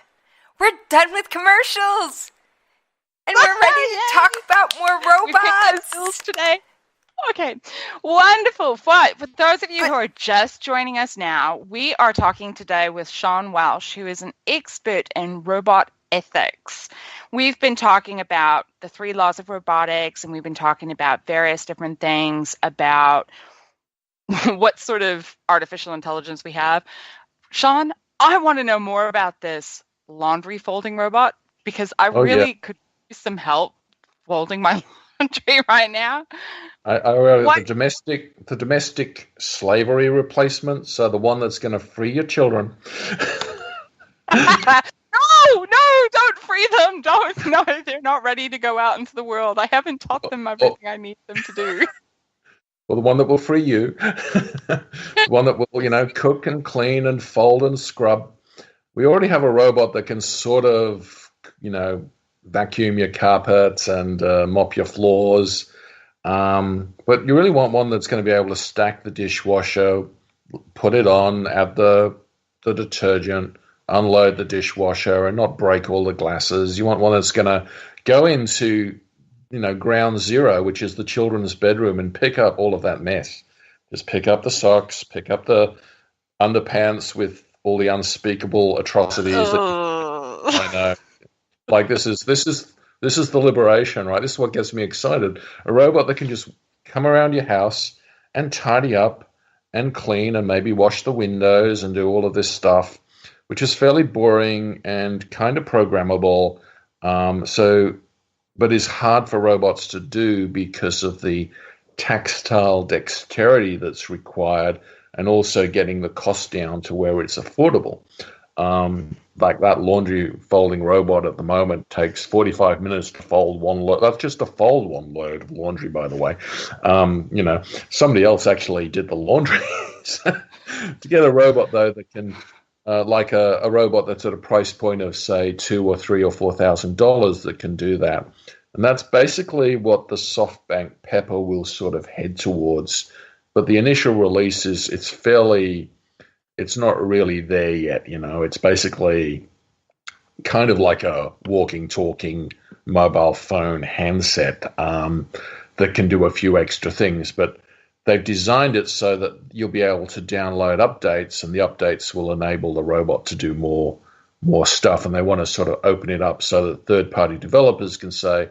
We're done with commercials. And we're ready to talk about more robots today. Okay, wonderful. For those of you who are just joining us now, we are talking today with Sean Welsh, who is an expert in robot ethics. We've been talking about the 3 laws of robotics, and we've been talking about various different things about what sort of artificial intelligence we have. Sean, I want to know more about this laundry folding robot because I could use some help folding my laundry right now. The domestic slavery replacement, so the one that's going to free your children. No, don't free them. No, they're not ready to go out into the world. I haven't taught them everything I need them to do. Well, the one that will free you, the one that will, cook and clean and fold and scrub. We already have a robot that can sort of, vacuum your carpets and mop your floors. But you really want one that's going to be able to stack the dishwasher, put it on, add the detergent, unload the dishwasher, and not break all the glasses. You want one that's going to go into ground zero, which is the children's bedroom, and pick up all of that mess. Just pick up the socks, pick up the underpants with all the unspeakable atrocities. I know. Like this is the liberation, right? This is what gets me excited. A robot that can just come around your house and tidy up and clean and maybe wash the windows and do all of this stuff, which is fairly boring and kind of programmable. But is hard for robots to do because of the tactile dexterity that's required and also getting the cost down to where it's affordable. Like that laundry folding robot at the moment takes 45 minutes to fold one load. That's just to fold one load of laundry, by the way. Somebody else actually did the laundry. To get a robot, though, that can... like a robot that's at a price point of, say, $2,000 or $3,000 or $4,000 that can do that. And that's basically what the SoftBank Pepper will sort of head towards. But the initial release it's not really there yet, It's basically kind of like a walking, talking mobile phone handset that can do a few extra things. But they've designed it so that you'll be able to download updates, and the updates will enable the robot to do more stuff. And they want to sort of open it up so that third-party developers can say,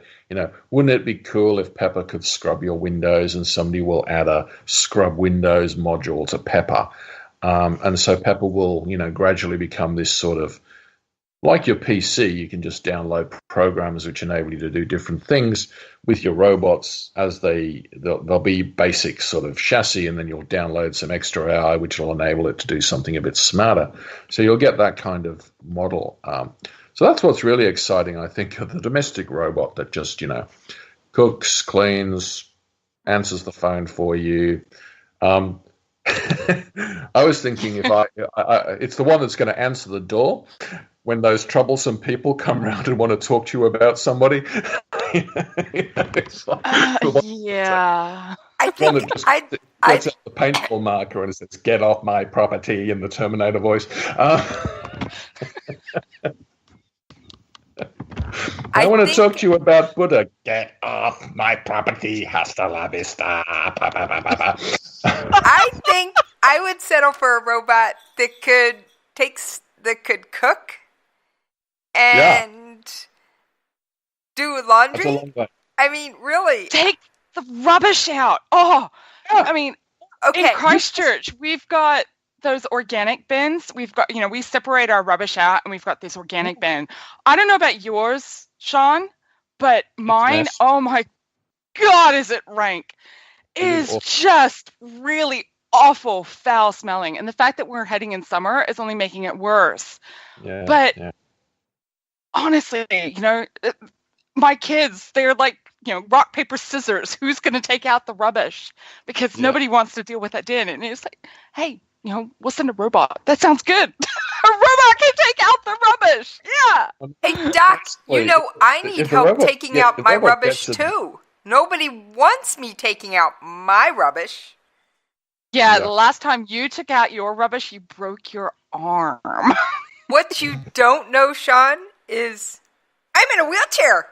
wouldn't it be cool if Pepper could scrub your windows, and somebody will add a scrub windows module to Pepper. And so Pepper will, gradually become this sort of, like your PC, you can just download programs which enable you to do different things with your robots as they'll be basic sort of chassis, and then you'll download some extra AI which will enable it to do something a bit smarter. So you'll get that kind of model. So that's what's really exciting, I think, of the domestic robot that just, cooks, cleans, answers the phone for you. I was thinking if it's the one that's going to answer the door when those troublesome people come around and want to talk to you about somebody. Yeah. I think I out the paintball marker and it says, "Get off my property," in the Terminator voice. I want to talk to you about Buddha. Get off my property. Hasta la vista. I think I would settle for a robot that could cook and do laundry. I mean, really. Take the rubbish out. Oh, yeah. I mean, okay. In Christchurch, we've got those organic bins. We've got, we separate our rubbish out, and we've got this organic bin. I don't know about yours, Sean, but mine, oh my God, is it rank. It is just really awful, foul smelling. And the fact that we're heading in summer is only making it worse. Yeah, but honestly, my kids, they're like, rock, paper, scissors. Who's going to take out the rubbish? Because nobody wants to deal with that din. And it's like, hey, we'll send a robot. That sounds good. A robot can take out the rubbish. Yeah. Hey, Doc, I need help taking out my rubbish too. Nobody wants me taking out my rubbish. Yeah, the last time you took out your rubbish, you broke your arm. What you don't know, Sean, is I'm in a wheelchair.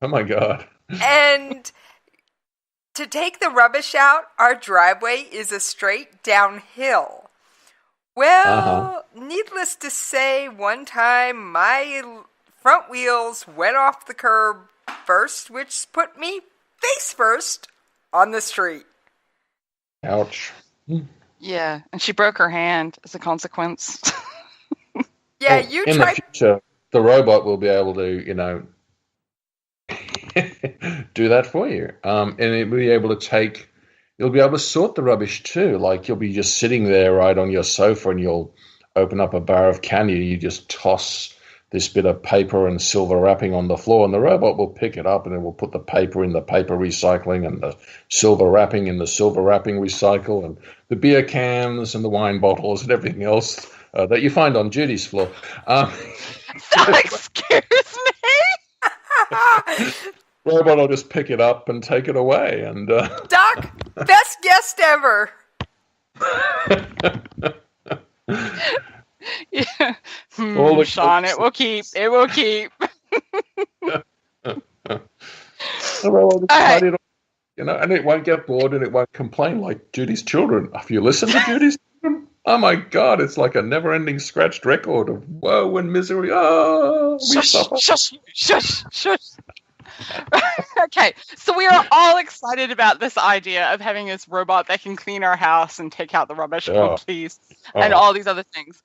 Oh, my God. And to take the rubbish out, our driveway is a straight downhill. Well, needless to say, one time my front wheels went off the curb first, which put me face first on the street. Ouch. Yeah, and she broke her hand as a consequence. Yeah, well, in the future, the robot will be able to, do that for you. And it'll be able to sort the rubbish too. Like you'll be just sitting there right on your sofa and you'll open up a bar of candy and you just toss this bit of paper and silver wrapping on the floor, and the robot will pick it up and it will put the paper in the paper recycling and the silver wrapping in the silver wrapping recycle, and the beer cans and the wine bottles and everything else that you find on Judy's floor. Excuse me? Robot will just pick it up and take it away. And Doc, best guest ever. Yeah. Sean, it will keep. It will keep. And it won't get bored and it won't complain like Judy's children. If you listen to Judy's children, oh my God, it's like a never-ending scratched record of woe and misery. Oh, we suffer. Shush. Okay, so we are all excited about this idea of having this robot that can clean our house and take out the rubbish, please, and all these other things.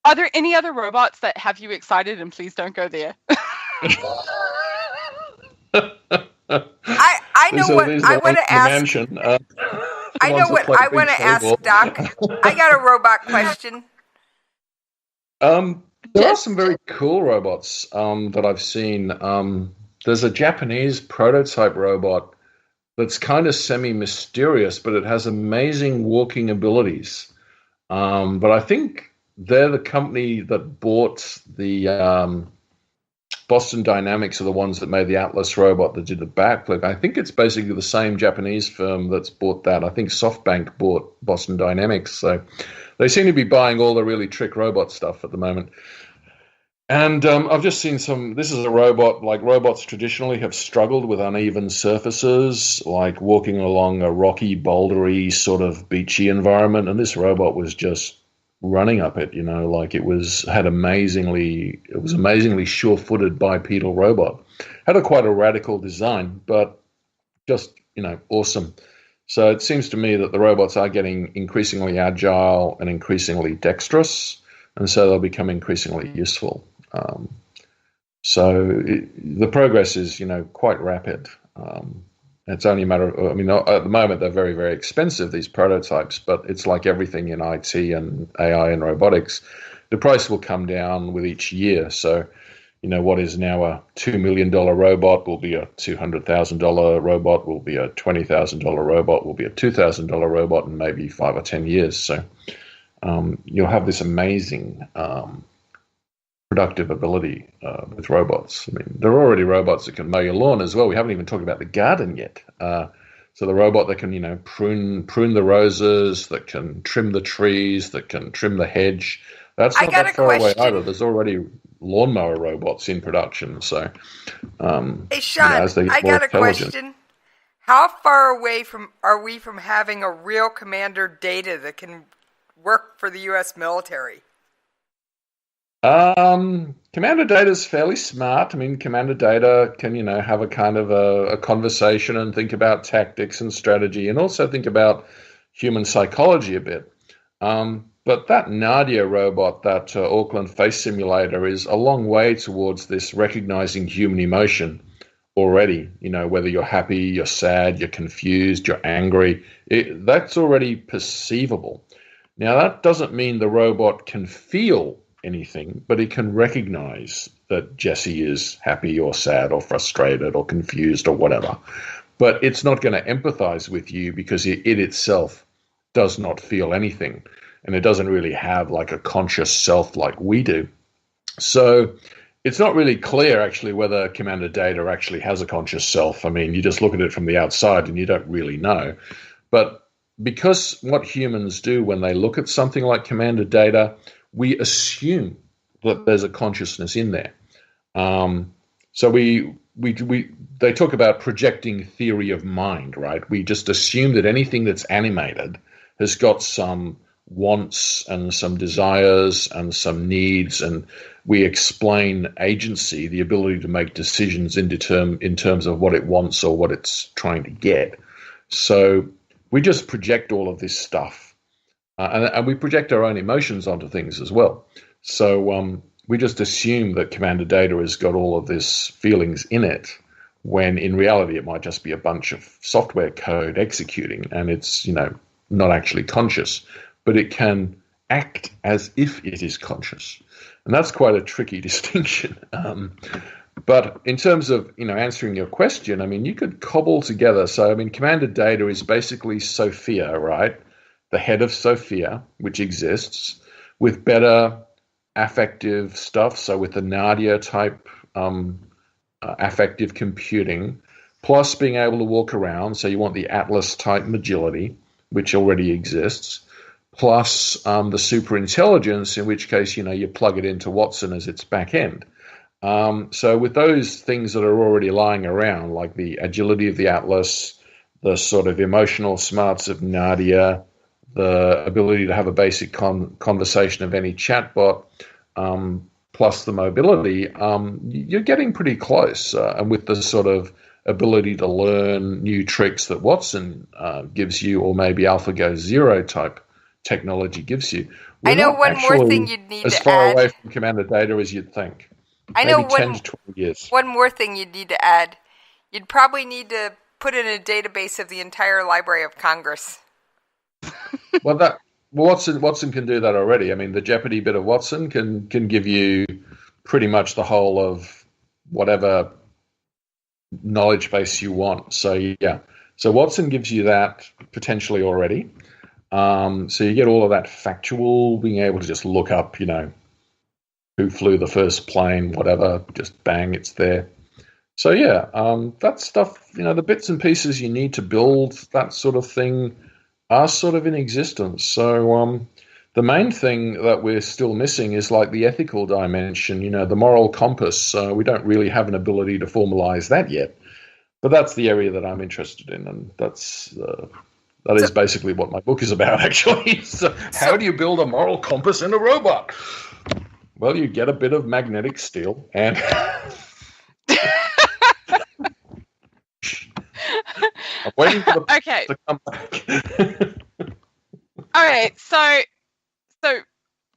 Are there any other robots that have you excited? And please don't go there. I know what I want to ask. I know what I want to ask, Doc. I got a robot question. There are some very cool robots that I've seen. There's a Japanese prototype robot that's kind of semi-mysterious, but it has amazing walking abilities. But I think they're the company that bought the Boston Dynamics are the ones that made the Atlas robot that did the backflip. I think it's basically the same Japanese firm that's bought that. I think SoftBank bought Boston Dynamics. So they seem to be buying all the really trick robot stuff at the moment. And I've just seen this is a robot, like robots traditionally have struggled with uneven surfaces, like walking along a rocky, bouldery, sort of beachy environment. And this robot was just running up it, like it was amazingly sure-footed bipedal robot. Had quite a radical design, but just, awesome. So it seems to me that the robots are getting increasingly agile and increasingly dexterous, and so they'll become increasingly useful. The progress is, quite rapid. It's only a matter of, at the moment they're very, very expensive, these prototypes, but it's like everything in IT and AI and robotics. The price will come down with each year. So, what is now a $2 million robot will be a $200,000 robot, will be a $20,000 robot, will be a $2,000 robot in maybe 5 or 10 years. So you'll have this amazing productive ability with robots. There are already robots that can mow your lawn as well. We haven't even talked about the garden yet. So the robot that can, prune the roses, that can trim the trees, that can trim the hedge. That's not that far away either. There's already lawnmower robots in production. So, hey Sean, I got a question. How far away are we from having a real Commander Data that can work for the U.S. military? Commander Data is fairly smart. Commander Data can, have a kind of a conversation and think about tactics and strategy and also think about human psychology a bit. But that Nadia robot, that Auckland face simulator, is a long way towards this recognizing human emotion already. Whether you're happy, you're sad, you're confused, you're angry, that's already perceivable. Now, that doesn't mean the robot can feel anything, but it can recognize that Jesse is happy or sad or frustrated or confused or whatever. But it's not going to empathize with you because it itself does not feel anything. And it doesn't really have like a conscious self like we do. So it's not really clear actually whether Commander Data actually has a conscious self. You just look at it from the outside and you don't really know. But because what humans do when they look at something like Commander Data, we assume that there's a consciousness in there. So they talk about projecting theory of mind, right? We just assume that anything that's animated has got some wants and some desires and some needs, and we explain agency, the ability to make decisions in terms of what it wants or what it's trying to get. So we just project all of this stuff, and we project our own emotions onto things as well. So we just assume that Commander Data has got all of this feelings in it, when in reality it might just be a bunch of software code executing, and it's, you know, not actually conscious, but it can act as if it is conscious. And that's quite a tricky distinction. But in terms of, you know, answering your question, I mean, you could cobble together. So, I mean, Commander Data is basically Sophia, right? The head of Sophia, which exists, with better affective stuff. So with the Nadia type affective computing, plus being able to walk around. So you want the Atlas type agility, which already exists, plus the super intelligence, in which case, you know, you plug it into Watson as its back end. So with those things that are already lying around, like the agility of the Atlas, the sort of emotional smarts of Nadia, the ability to have a basic conversation of any chatbot, plus the mobility, you're getting pretty close. And with the sort of ability to learn new tricks that Watson gives you, or maybe AlphaGo Zero type technology gives you, I know one more thing you'd need to add. As far away from Commander Data as you'd think. I know maybe 10 to 20 years. One more thing you'd need to add. You'd probably need to put in a database of the entire Library of Congress. Well, Watson can do that already. I mean, the Jeopardy bit of Watson can give you pretty much the whole of whatever knowledge base you want. So yeah, so Watson gives you that potentially already. So you get all of that factual, being able to just look up, you know, who flew the first plane, whatever, just bang, it's there. So yeah, that stuff, you know, the bits and pieces you need to build that sort of thing are sort of in existence. So the main thing that we're still missing is like the ethical dimension, you know, the moral compass. We don't really have an ability to formalize that yet, but that's the area that I'm interested in, and that is basically what my book is about, actually. So how do you build a moral compass in a robot? Well, you get a bit of magnetic steel and I'm waiting for the to come back. All right, so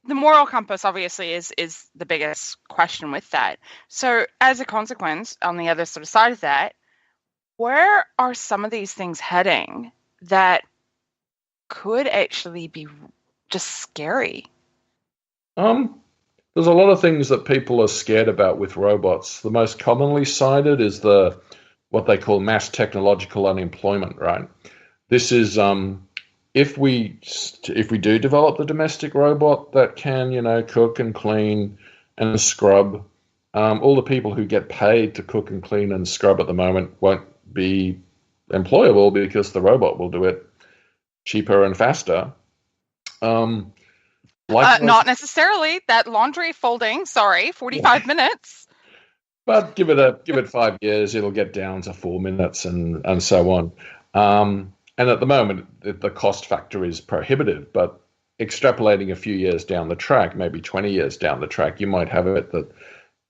the moral compass obviously is the biggest question with that. So as a consequence, on the other sort of side of that, where are some of these things heading that could actually be just scary? There's a lot of things that people are scared about with robots. The most commonly cited is what they call mass technological unemployment, right? This is if we do develop the domestic robot that can, you know, cook and clean and scrub, all the people who get paid to cook and clean and scrub at the moment won't be employable because the robot will do it cheaper and faster. Not necessarily. That laundry folding, 45 minutes. But give it 5 years, it'll get down to 4 minutes and so on. And at the moment, the cost factor is prohibitive, but extrapolating a few years down the track, maybe 20 years down the track, you might have it that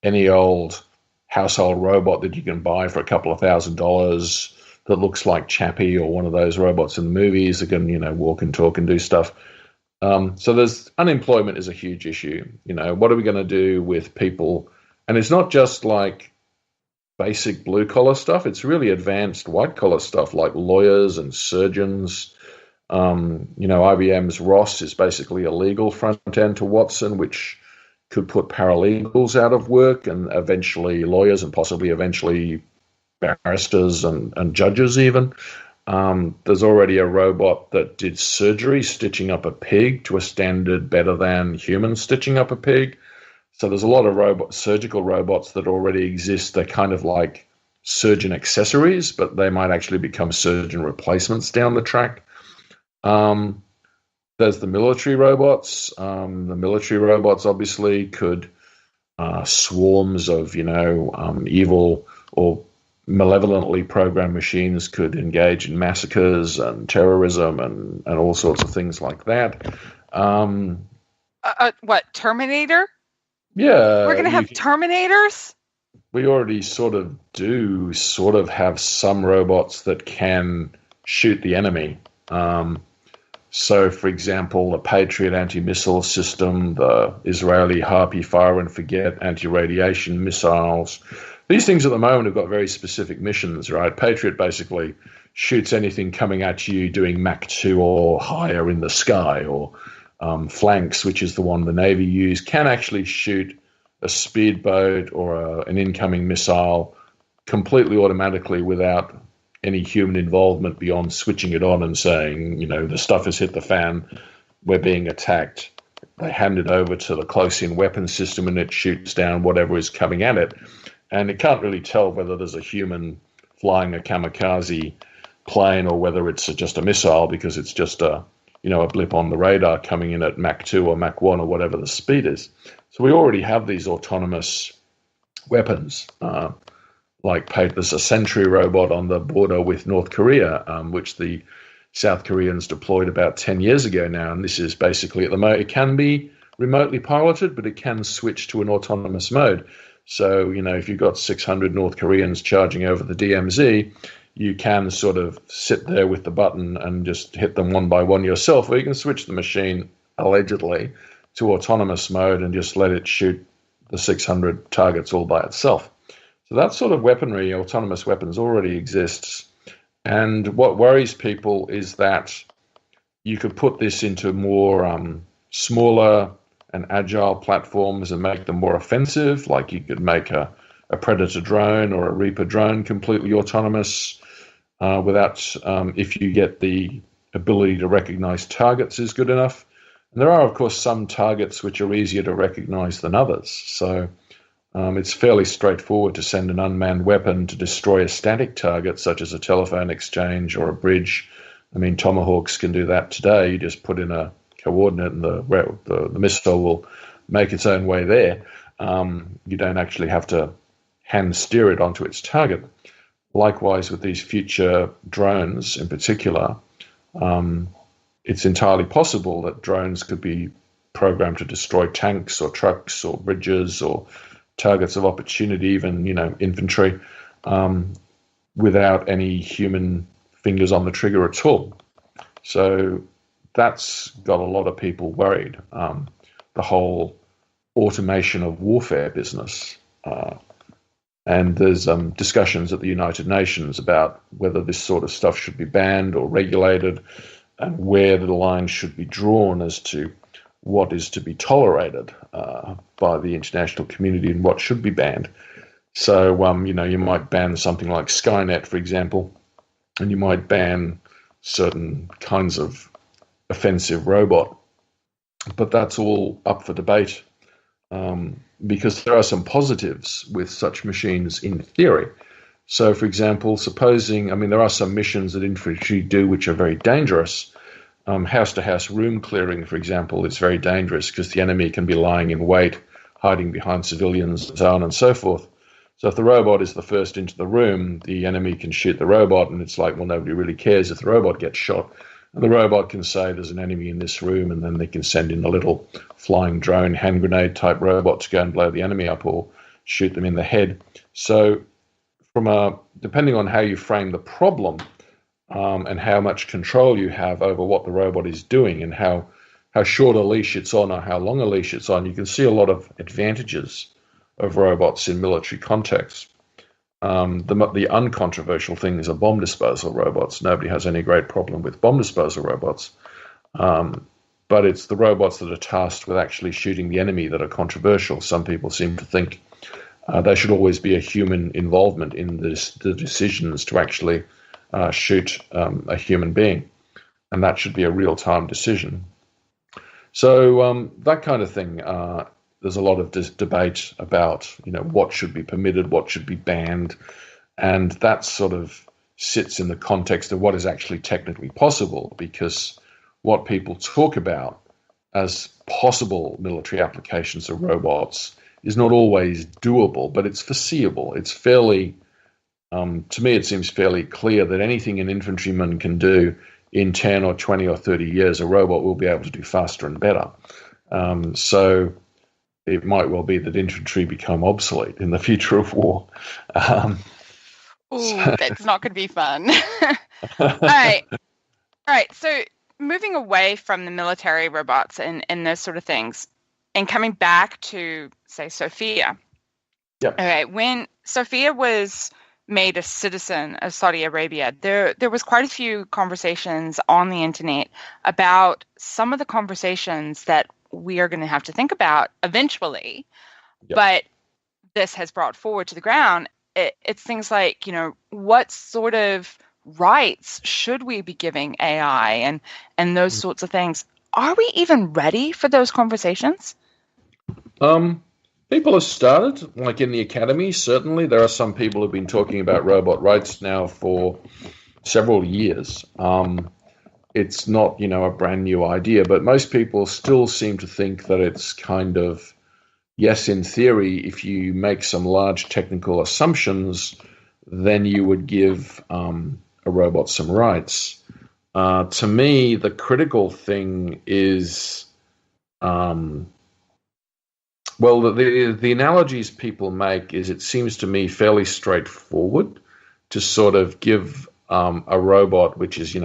any old household robot that you can buy for a couple of $1,000s that looks like Chappie or one of those robots in the movies that can, you know, walk and talk and do stuff. So there's unemployment is a huge issue. You know, what are we going to do with people? And it's not just like basic blue collar stuff. It's really advanced white collar stuff like lawyers and surgeons. You know, IBM's ROS is basically a legal front end to Watson, which could put paralegals out of work and eventually lawyers and possibly eventually barristers and judges even. There's already a robot that did surgery, stitching up a pig to a standard better than human stitching up a pig. So there's a lot of surgical robots that already exist. They're kind of like surgeon accessories, but they might actually become surgeon replacements down the track. There's the military robots. The military robots obviously could swarms of, you know, evil or malevolently programmed machines could engage in massacres and terrorism and all sorts of things like that. What, Terminator? Yeah. We're going to have Terminators? We already sort of have some robots that can shoot the enemy. So, for example, the Patriot anti-missile system, the Israeli Harpy fire and forget anti-radiation missiles. These things at the moment have got very specific missions, right? Patriot basically shoots anything coming at you doing Mach 2 or higher in the sky, or Flanks, which is the one the Navy used, can actually shoot a speedboat or an incoming missile completely automatically without any human involvement beyond switching it on and saying, the stuff has hit the fan, we're being attacked. They hand it over to the close-in weapon system and it shoots down whatever is coming at it. And it can't really tell whether there's a human flying a kamikaze plane or whether it's just a missile, because it's just a blip on the radar coming in at Mach 2 or Mach 1 or whatever the speed is. So we already have these autonomous weapons. Like there's a Sentry robot on the border with North Korea, which the South Koreans deployed about 10 years ago now. And this is basically, at the moment, it can be remotely piloted, but it can switch to an autonomous mode. So, if you've got 600 North Koreans charging over the DMZ, you can sort of sit there with the button and just hit them one by one yourself, or you can switch the machine, allegedly, to autonomous mode and just let it shoot the 600 targets all by itself. So that sort of weaponry, autonomous weapons, already exists. And what worries people is that you could put this into more smaller and agile platforms and make them more offensive. Like you could make a Predator drone or a Reaper drone completely autonomous without, if you get the ability to recognize targets is good enough. And there are, of course, some targets which are easier to recognize than others. So it's fairly straightforward to send an unmanned weapon to destroy a static target, such as a telephone exchange or a bridge. I mean, Tomahawks can do that today. You just put in a coordinate and the missile will make its own way there. You don't actually have to hand steer it onto its target. Likewise, with these future drones in particular, it's entirely possible that drones could be programmed to destroy tanks or trucks or bridges or targets of opportunity, even, infantry, without any human fingers on the trigger at all. So that's got a lot of people worried, the whole automation of warfare business. And there's discussions at the United Nations about whether this sort of stuff should be banned or regulated, and where the line should be drawn as to what is to be tolerated by the international community and what should be banned. So, you might ban something like Skynet, for example, and you might ban certain kinds of offensive robot. But that's all up for debate, because there are some positives with such machines in theory. So, for example, there are some missions that infantry do which are very dangerous. House-to-house room clearing, for example, is very dangerous because the enemy can be lying in wait, hiding behind civilians, and so on and so forth. So if the robot is the first into the room, the enemy can shoot the robot, and it's like, well, nobody really cares if the robot gets shot. And the robot can say there's an enemy in this room, and then they can send in a little flying drone, hand grenade type robot to go and blow the enemy up or shoot them in the head. So depending on how you frame the problem, and how much control you have over what the robot is doing and how short a leash it's on or how long a leash it's on, you can see a lot of advantages of robots in military contexts. The uncontroversial things are bomb disposal robots. Nobody has any great problem with bomb disposal robots. But it's the robots that are tasked with actually shooting the enemy that are controversial. Some people seem to think there should always be a human involvement in the decisions to actually shoot a human being, and that should be a real-time decision. So that kind of thing, there's a lot of debate about, what should be permitted, what should be banned, and that sort of sits in the context of what is actually technically possible, because what people talk about as possible military applications of robots is not always doable, but it's foreseeable. It's fairly to me, it seems fairly clear that anything an infantryman can do in 10 or 20 or 30 years, a robot will be able to do faster and better. So it might well be that infantry become obsolete in the future of war. That's not going to be fun. All right. All right, so moving away from the military robots and those sort of things, and coming back to, say, Sophia. Yep. Okay, when Sophia was made a citizen of Saudi Arabia, there was quite a few conversations on the internet about some of the conversations that we are going to have to think about eventually, but this has brought forward to the ground. It's things like, what sort of rights should we be giving AI and those sorts of things? Are we even ready for those conversations? People have started, like in the academy, certainly. There are some people who have been talking about robot rights now for several years. It's not, a brand new idea, but most people still seem to think that it's kind of, yes, in theory, if you make some large technical assumptions, then you would give a robot some rights. To me, the critical thing is, the analogies people make is, it seems to me fairly straightforward to sort of give a robot, which is,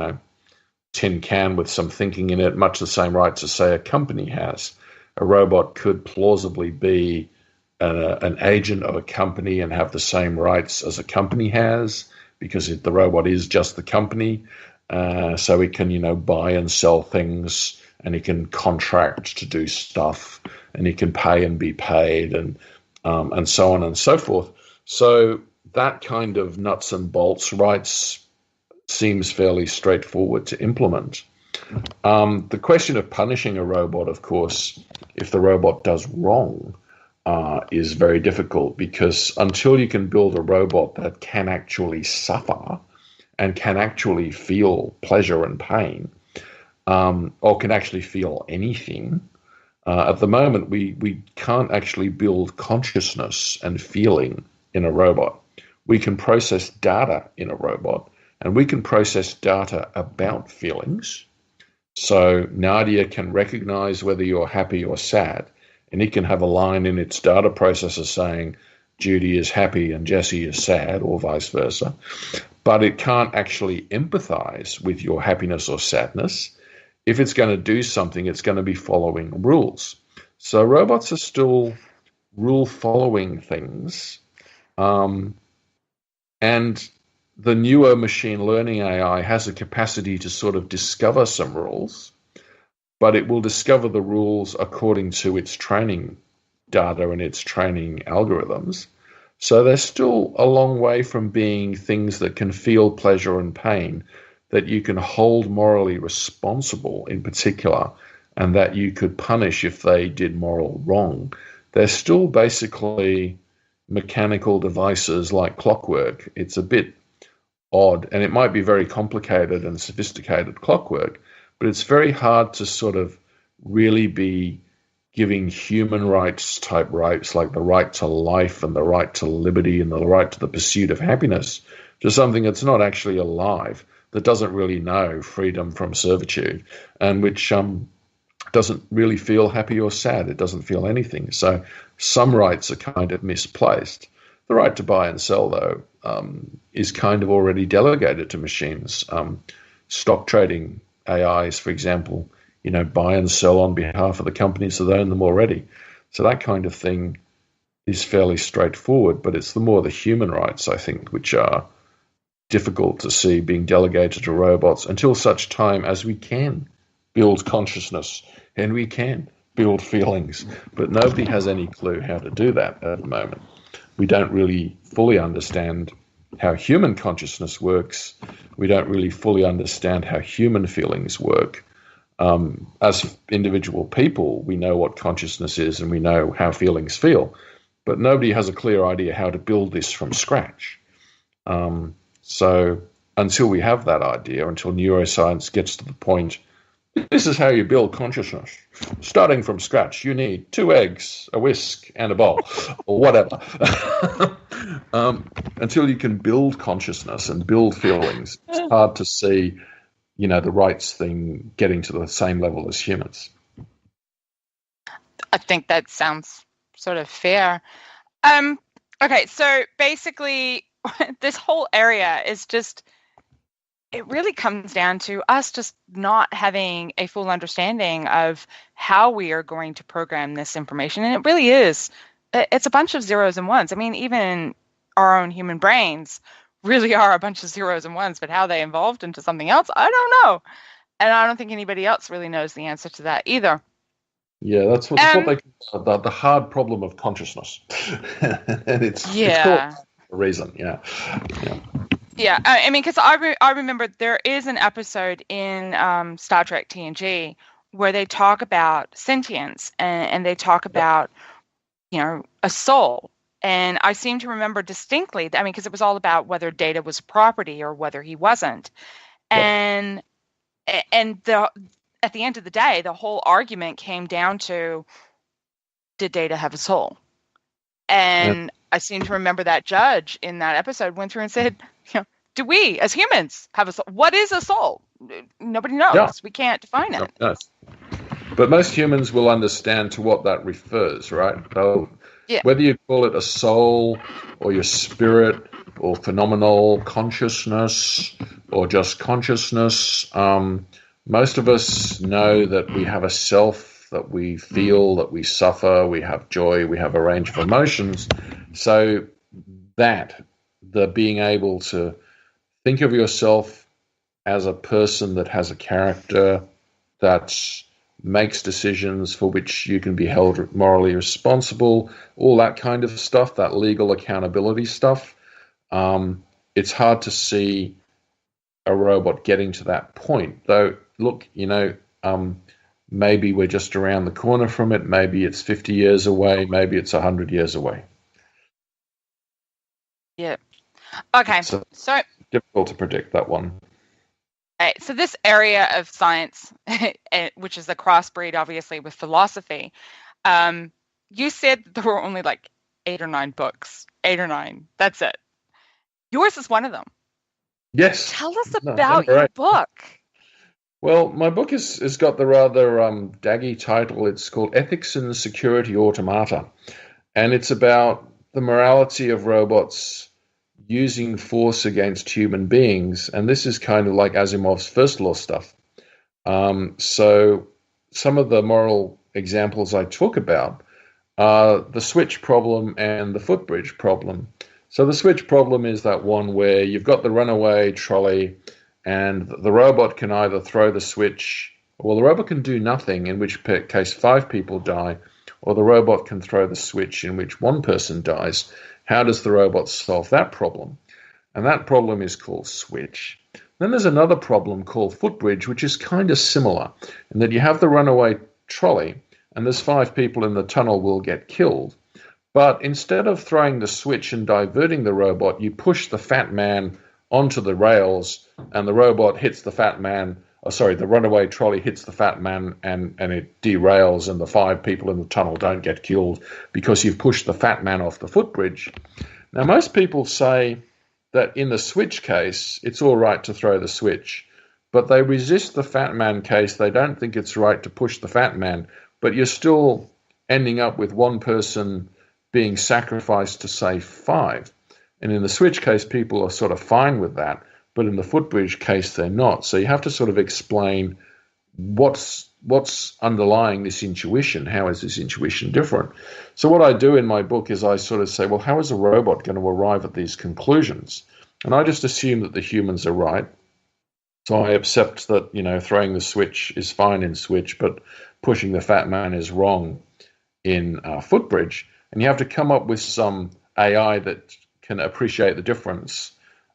tin can with some thinking in it, much the same rights as, say, a company has. A robot could plausibly be an agent of a company and have the same rights as a company has, because the robot is just the company. So it can, buy and sell things, and it can contract to do stuff, and it can pay and be paid, and so on and so forth. So that kind of nuts and bolts rights seems fairly straightforward to implement. The question of punishing a robot, of course, if the robot does wrong, is very difficult, because until you can build a robot that can actually suffer and can actually feel pleasure and pain, or can actually feel anything, at the moment we can't actually build consciousness and feeling in a robot. We can process data in a robot, and we can process data about feelings. So Nadia can recognize whether you're happy or sad, and it can have a line in its data processor saying Judy is happy and Jesse is sad, or vice versa. But it can't actually empathize with your happiness or sadness. If it's going to do something, it's going to be following rules. So robots are still rule-following things. And the newer machine learning AI has a capacity to sort of discover some rules, but it will discover the rules according to its training data and its training algorithms. So they're still a long way from being things that can feel pleasure and pain, that you can hold morally responsible in particular, and that you could punish if they did moral wrong. They're still basically mechanical devices like clockwork. It's a bit odd, and it might be very complicated and sophisticated clockwork, but it's very hard to sort of really be giving human rights type rights, like the right to life and the right to liberty and the right to the pursuit of happiness, to something that's not actually alive, that doesn't really know freedom from servitude, and which doesn't really feel happy or sad. It doesn't feel anything. So some rights are kind of misplaced. The right to buy and sell, though, is kind of already delegated to machines. Stock trading AIs, for example, buy and sell on behalf of the companies that own them already. So that kind of thing is fairly straightforward, but it's the more the human rights, I think, which are difficult to see being delegated to robots until such time as we can build consciousness and we can build feelings. But nobody has any clue how to do that at the moment. We don't really fully understand how human consciousness works. We don't really fully understand how human feelings work. As individual people, we know what consciousness is and we know how feelings feel, but nobody has a clear idea how to build this from scratch. So until we have that idea, until neuroscience gets to the point, this is how you build consciousness. Starting from scratch, you need 2 eggs, a whisk, and a bowl, or whatever. Until you can build consciousness and build feelings, it's hard to see, the rights thing getting to the same level as humans. I think that sounds sort of fair. Okay, so basically, this whole area is just it really comes down to us just not having a full understanding of how we are going to program this information. And it really is, it's a bunch of zeros and ones. I mean, even our own human brains really are a bunch of zeros and ones, but how they evolved into something else, I don't know. And I don't think anybody else really knows the answer to that either. Yeah, that's what they call the hard problem of consciousness. And it's called a reason, yeah. Yeah, I mean, because I remember there is an episode in Star Trek TNG where they talk about sentience and they talk about, a soul. And I seem to remember distinctly, I mean, because it was all about whether Data was property or whether he wasn't. And at the end of the day, the whole argument came down to, did Data have a soul? And I seem to remember that judge in that episode went through and said, do we as humans have a soul? What is a soul? Nobody knows. Yeah. We can't define it. No. But most humans will understand to what that refers, right? Whether you call it a soul or your spirit or phenomenal consciousness or just consciousness, most of us know that we have a self, that we feel, that we suffer, we have joy, we have a range of emotions. So the being able to think of yourself as a person that has a character, that makes decisions for which you can be held morally responsible, all that kind of stuff, that legal accountability stuff, it's hard to see a robot getting to that point. Though, look, maybe we're just around the corner from it. Maybe it's 50 years away. Maybe it's 100 years away. Yeah. Okay. So difficult to predict that one. Okay, so this area of science, which is a crossbreed, obviously, with philosophy, you said there were only like 8 or 9 books. 8 or 9. That's it. Yours is one of them. Yes. Tell us about your book. Well, my book has got the rather daggy title. It's called Ethics in Security Automata. And it's about the morality of robots using force against human beings. And this is kind of like Asimov's first law stuff. So some of the moral examples I talk about are the switch problem and the footbridge problem. So the switch problem is that one where you've got the runaway trolley and the robot can either throw the switch, well, the robot can do nothing, in which case 5 people die, or the robot can throw the switch, in which 1 person dies. How does the robot solve that problem? And that problem is called switch. Then there's another problem called footbridge, which is kind of similar, in that you have the runaway trolley, and there's 5 people in the tunnel will get killed. But instead of throwing the switch and diverting the robot, you push the fat man onto the rails, and the robot hits the fat man. The runaway trolley hits the fat man, and it derails, and the 5 people in the tunnel don't get killed because you've pushed the fat man off the footbridge. Now, most people say that in the switch case, it's all right to throw the switch, but they resist the fat man case. They don't think it's right to push the fat man, but you're still ending up with 1 person being sacrificed to save 5. And in the switch case, people are sort of fine with that, but in the footbridge case, they're not. So you have to sort of explain what's underlying this intuition. How is this intuition different? So what I do in my book is I sort of say, well, how is a robot going to arrive at these conclusions? And I just assume that the humans are right. So I accept that, throwing the switch is fine in switch, but pushing the fat man is wrong in footbridge. And you have to come up with some AI that can appreciate the difference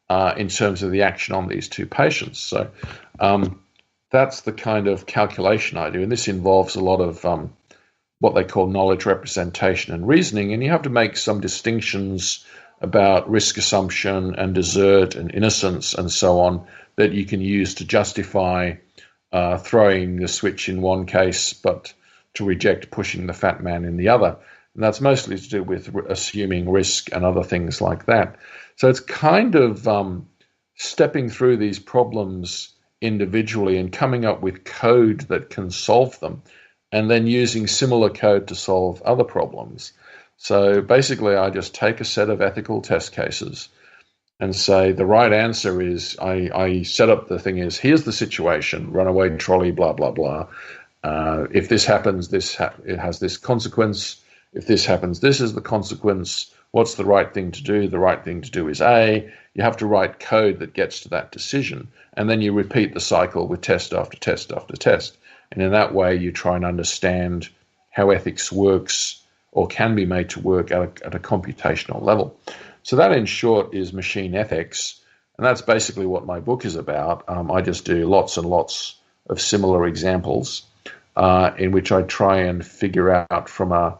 in terms of the action on these 2 patients. So that's the kind of calculation I do. And this involves a lot of what they call knowledge representation and reasoning. And you have to make some distinctions about risk assumption and desert and innocence and so on that you can use to justify throwing the switch in one case, but to reject pushing the fat man in the other. And that's mostly to do with assuming risk and other things like that. So it's kind of stepping through these problems individually and coming up with code that can solve them, and then using similar code to solve other problems. So basically, I just take a set of ethical test cases, and say the right answer is, I set up the thing is, here's the situation, runaway trolley, blah, blah, blah. If this happens, it has this consequence. If this happens, this is the consequence. What's the right thing to do? The right thing to do is A. You have to write code that gets to that decision. And then you repeat the cycle with test after test after test. And in that way, you try and understand how ethics works or can be made to work at a computational level. So that, in short, is machine ethics. And that's basically what my book is about. I just do lots and lots of similar examples in which I try and figure out from a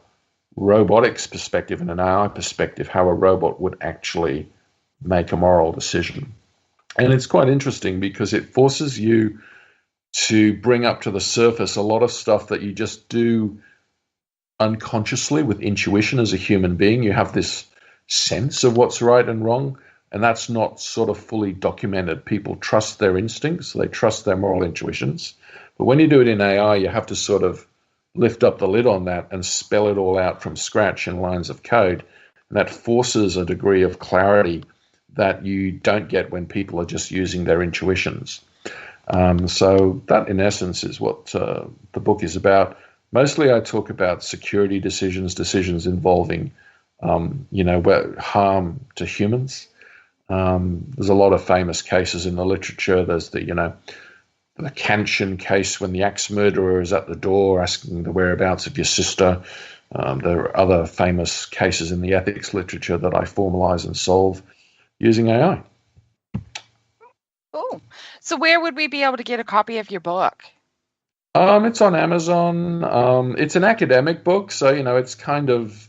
robotics perspective and an AI perspective how a robot would actually make a moral decision. And it's quite interesting because it forces you to bring up to the surface a lot of stuff that you just do unconsciously with intuition as a human being. You have this sense of what's right and wrong, and that's not sort of fully documented. People trust their instincts, they trust their moral intuitions. But when you do it in AI, you have to sort of lift up the lid on that and spell it all out from scratch in lines of code. And that forces a degree of clarity that you don't get when people are just using their intuitions. So that, in essence, is what the book is about. Mostly I talk about security decisions involving, harm to humans. There's a lot of famous cases in the literature. There's the Khanshin case when the axe murderer is at the door asking the whereabouts of your sister. There are other famous cases in the ethics literature that I formalize and solve using AI. Cool. So where would we be able to get a copy of your book? It's on Amazon. It's an academic book, so, it's kind of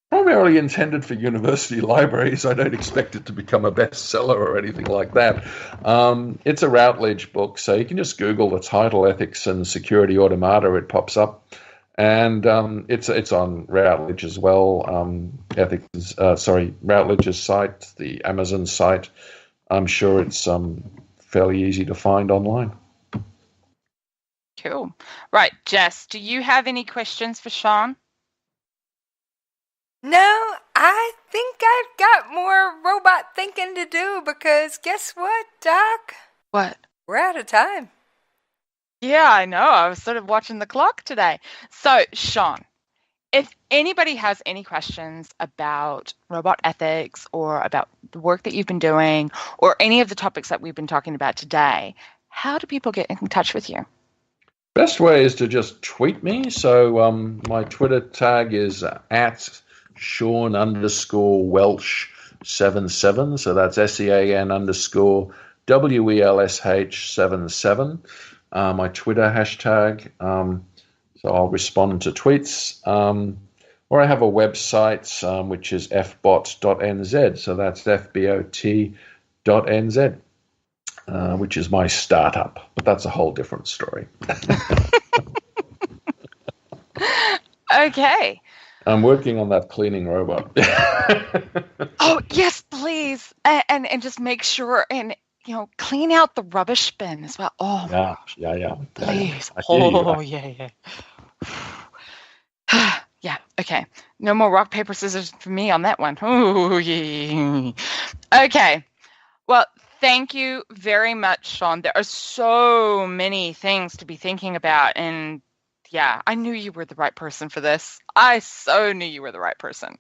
primarily intended for university libraries. I don't expect it to become a bestseller or anything like that. It's a Routledge book, so you can just Google the title, Ethics and Security Automata, it pops up. And it's on Routledge as well. Routledge's site, the Amazon site. I'm sure it's fairly easy to find online. Cool. Right, Jess, do you have any questions for Sean? No, I think I've got more robot thinking to do because guess what, Doc? What? We're out of time. Yeah, I know. I was sort of watching the clock today. So, Sean, if anybody has any questions about robot ethics or about the work that you've been doing or any of the topics that we've been talking about today, how do people get in touch with you? Best way is to just tweet me. So my Twitter tag is at Sean_Welsh77. So that's SEAN_WELSH77. My Twitter hashtag. So I'll respond to tweets. Or I have a website, which is fbot.nz. So that's fbot.nz. Which is my startup, but that's a whole different story. Okay. I'm working on that cleaning robot. Oh, yes, please. And just make sure and, clean out the rubbish bin as well. Oh, yeah. Please. Yeah. Yeah, okay. No more rock, paper, scissors for me on that one. Oh, yeah. Okay. Well, thank you very much, Sean. There are so many things to be thinking about. And yeah, I knew you were the right person for this. I so knew you were the right person.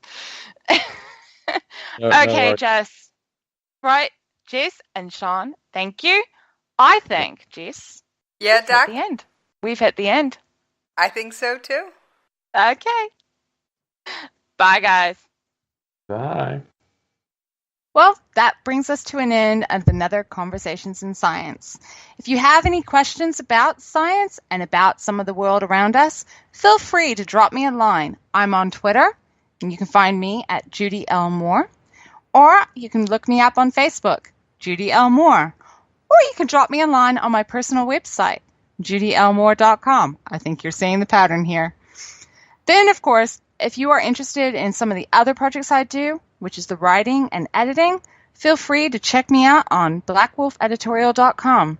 Okay, Jess. Right, Jess and Sean, thank you. I think, Jess. Yeah, Doc? We've hit the end. I think so, too. Okay. Bye, guys. Bye. Well, that brings us to an end of another Conversations in Science. If you have any questions about science and about some of the world around us, feel free to drop me a line. I'm on Twitter, and you can find me at Judy L. Moore, or you can look me up on Facebook, Judy L. Moore, or you can drop me a line on my personal website, judylmoore.com. I think you're seeing the pattern here. Then, of course, if you are interested in some of the other projects I do, which is the writing and editing, feel free to check me out on blackwolfeditorial.com.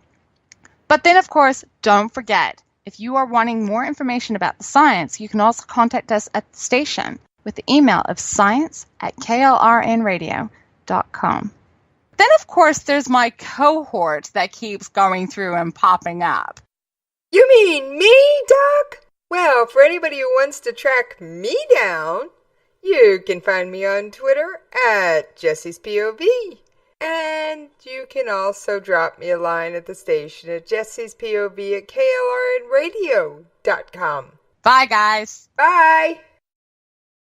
But then, of course, don't forget, if you are wanting more information about the science, you can also contact us at the station with the email of science@klrnradio.com. then, of course, there's my cohort that keeps going through and popping up. You mean me, Doc? Well, for anybody who wants to track me down, you can find me on Twitter at Jessie's POV. And you can also drop me a line at the station at Jessie's POV at KLRNradio.com. Bye, guys. Bye.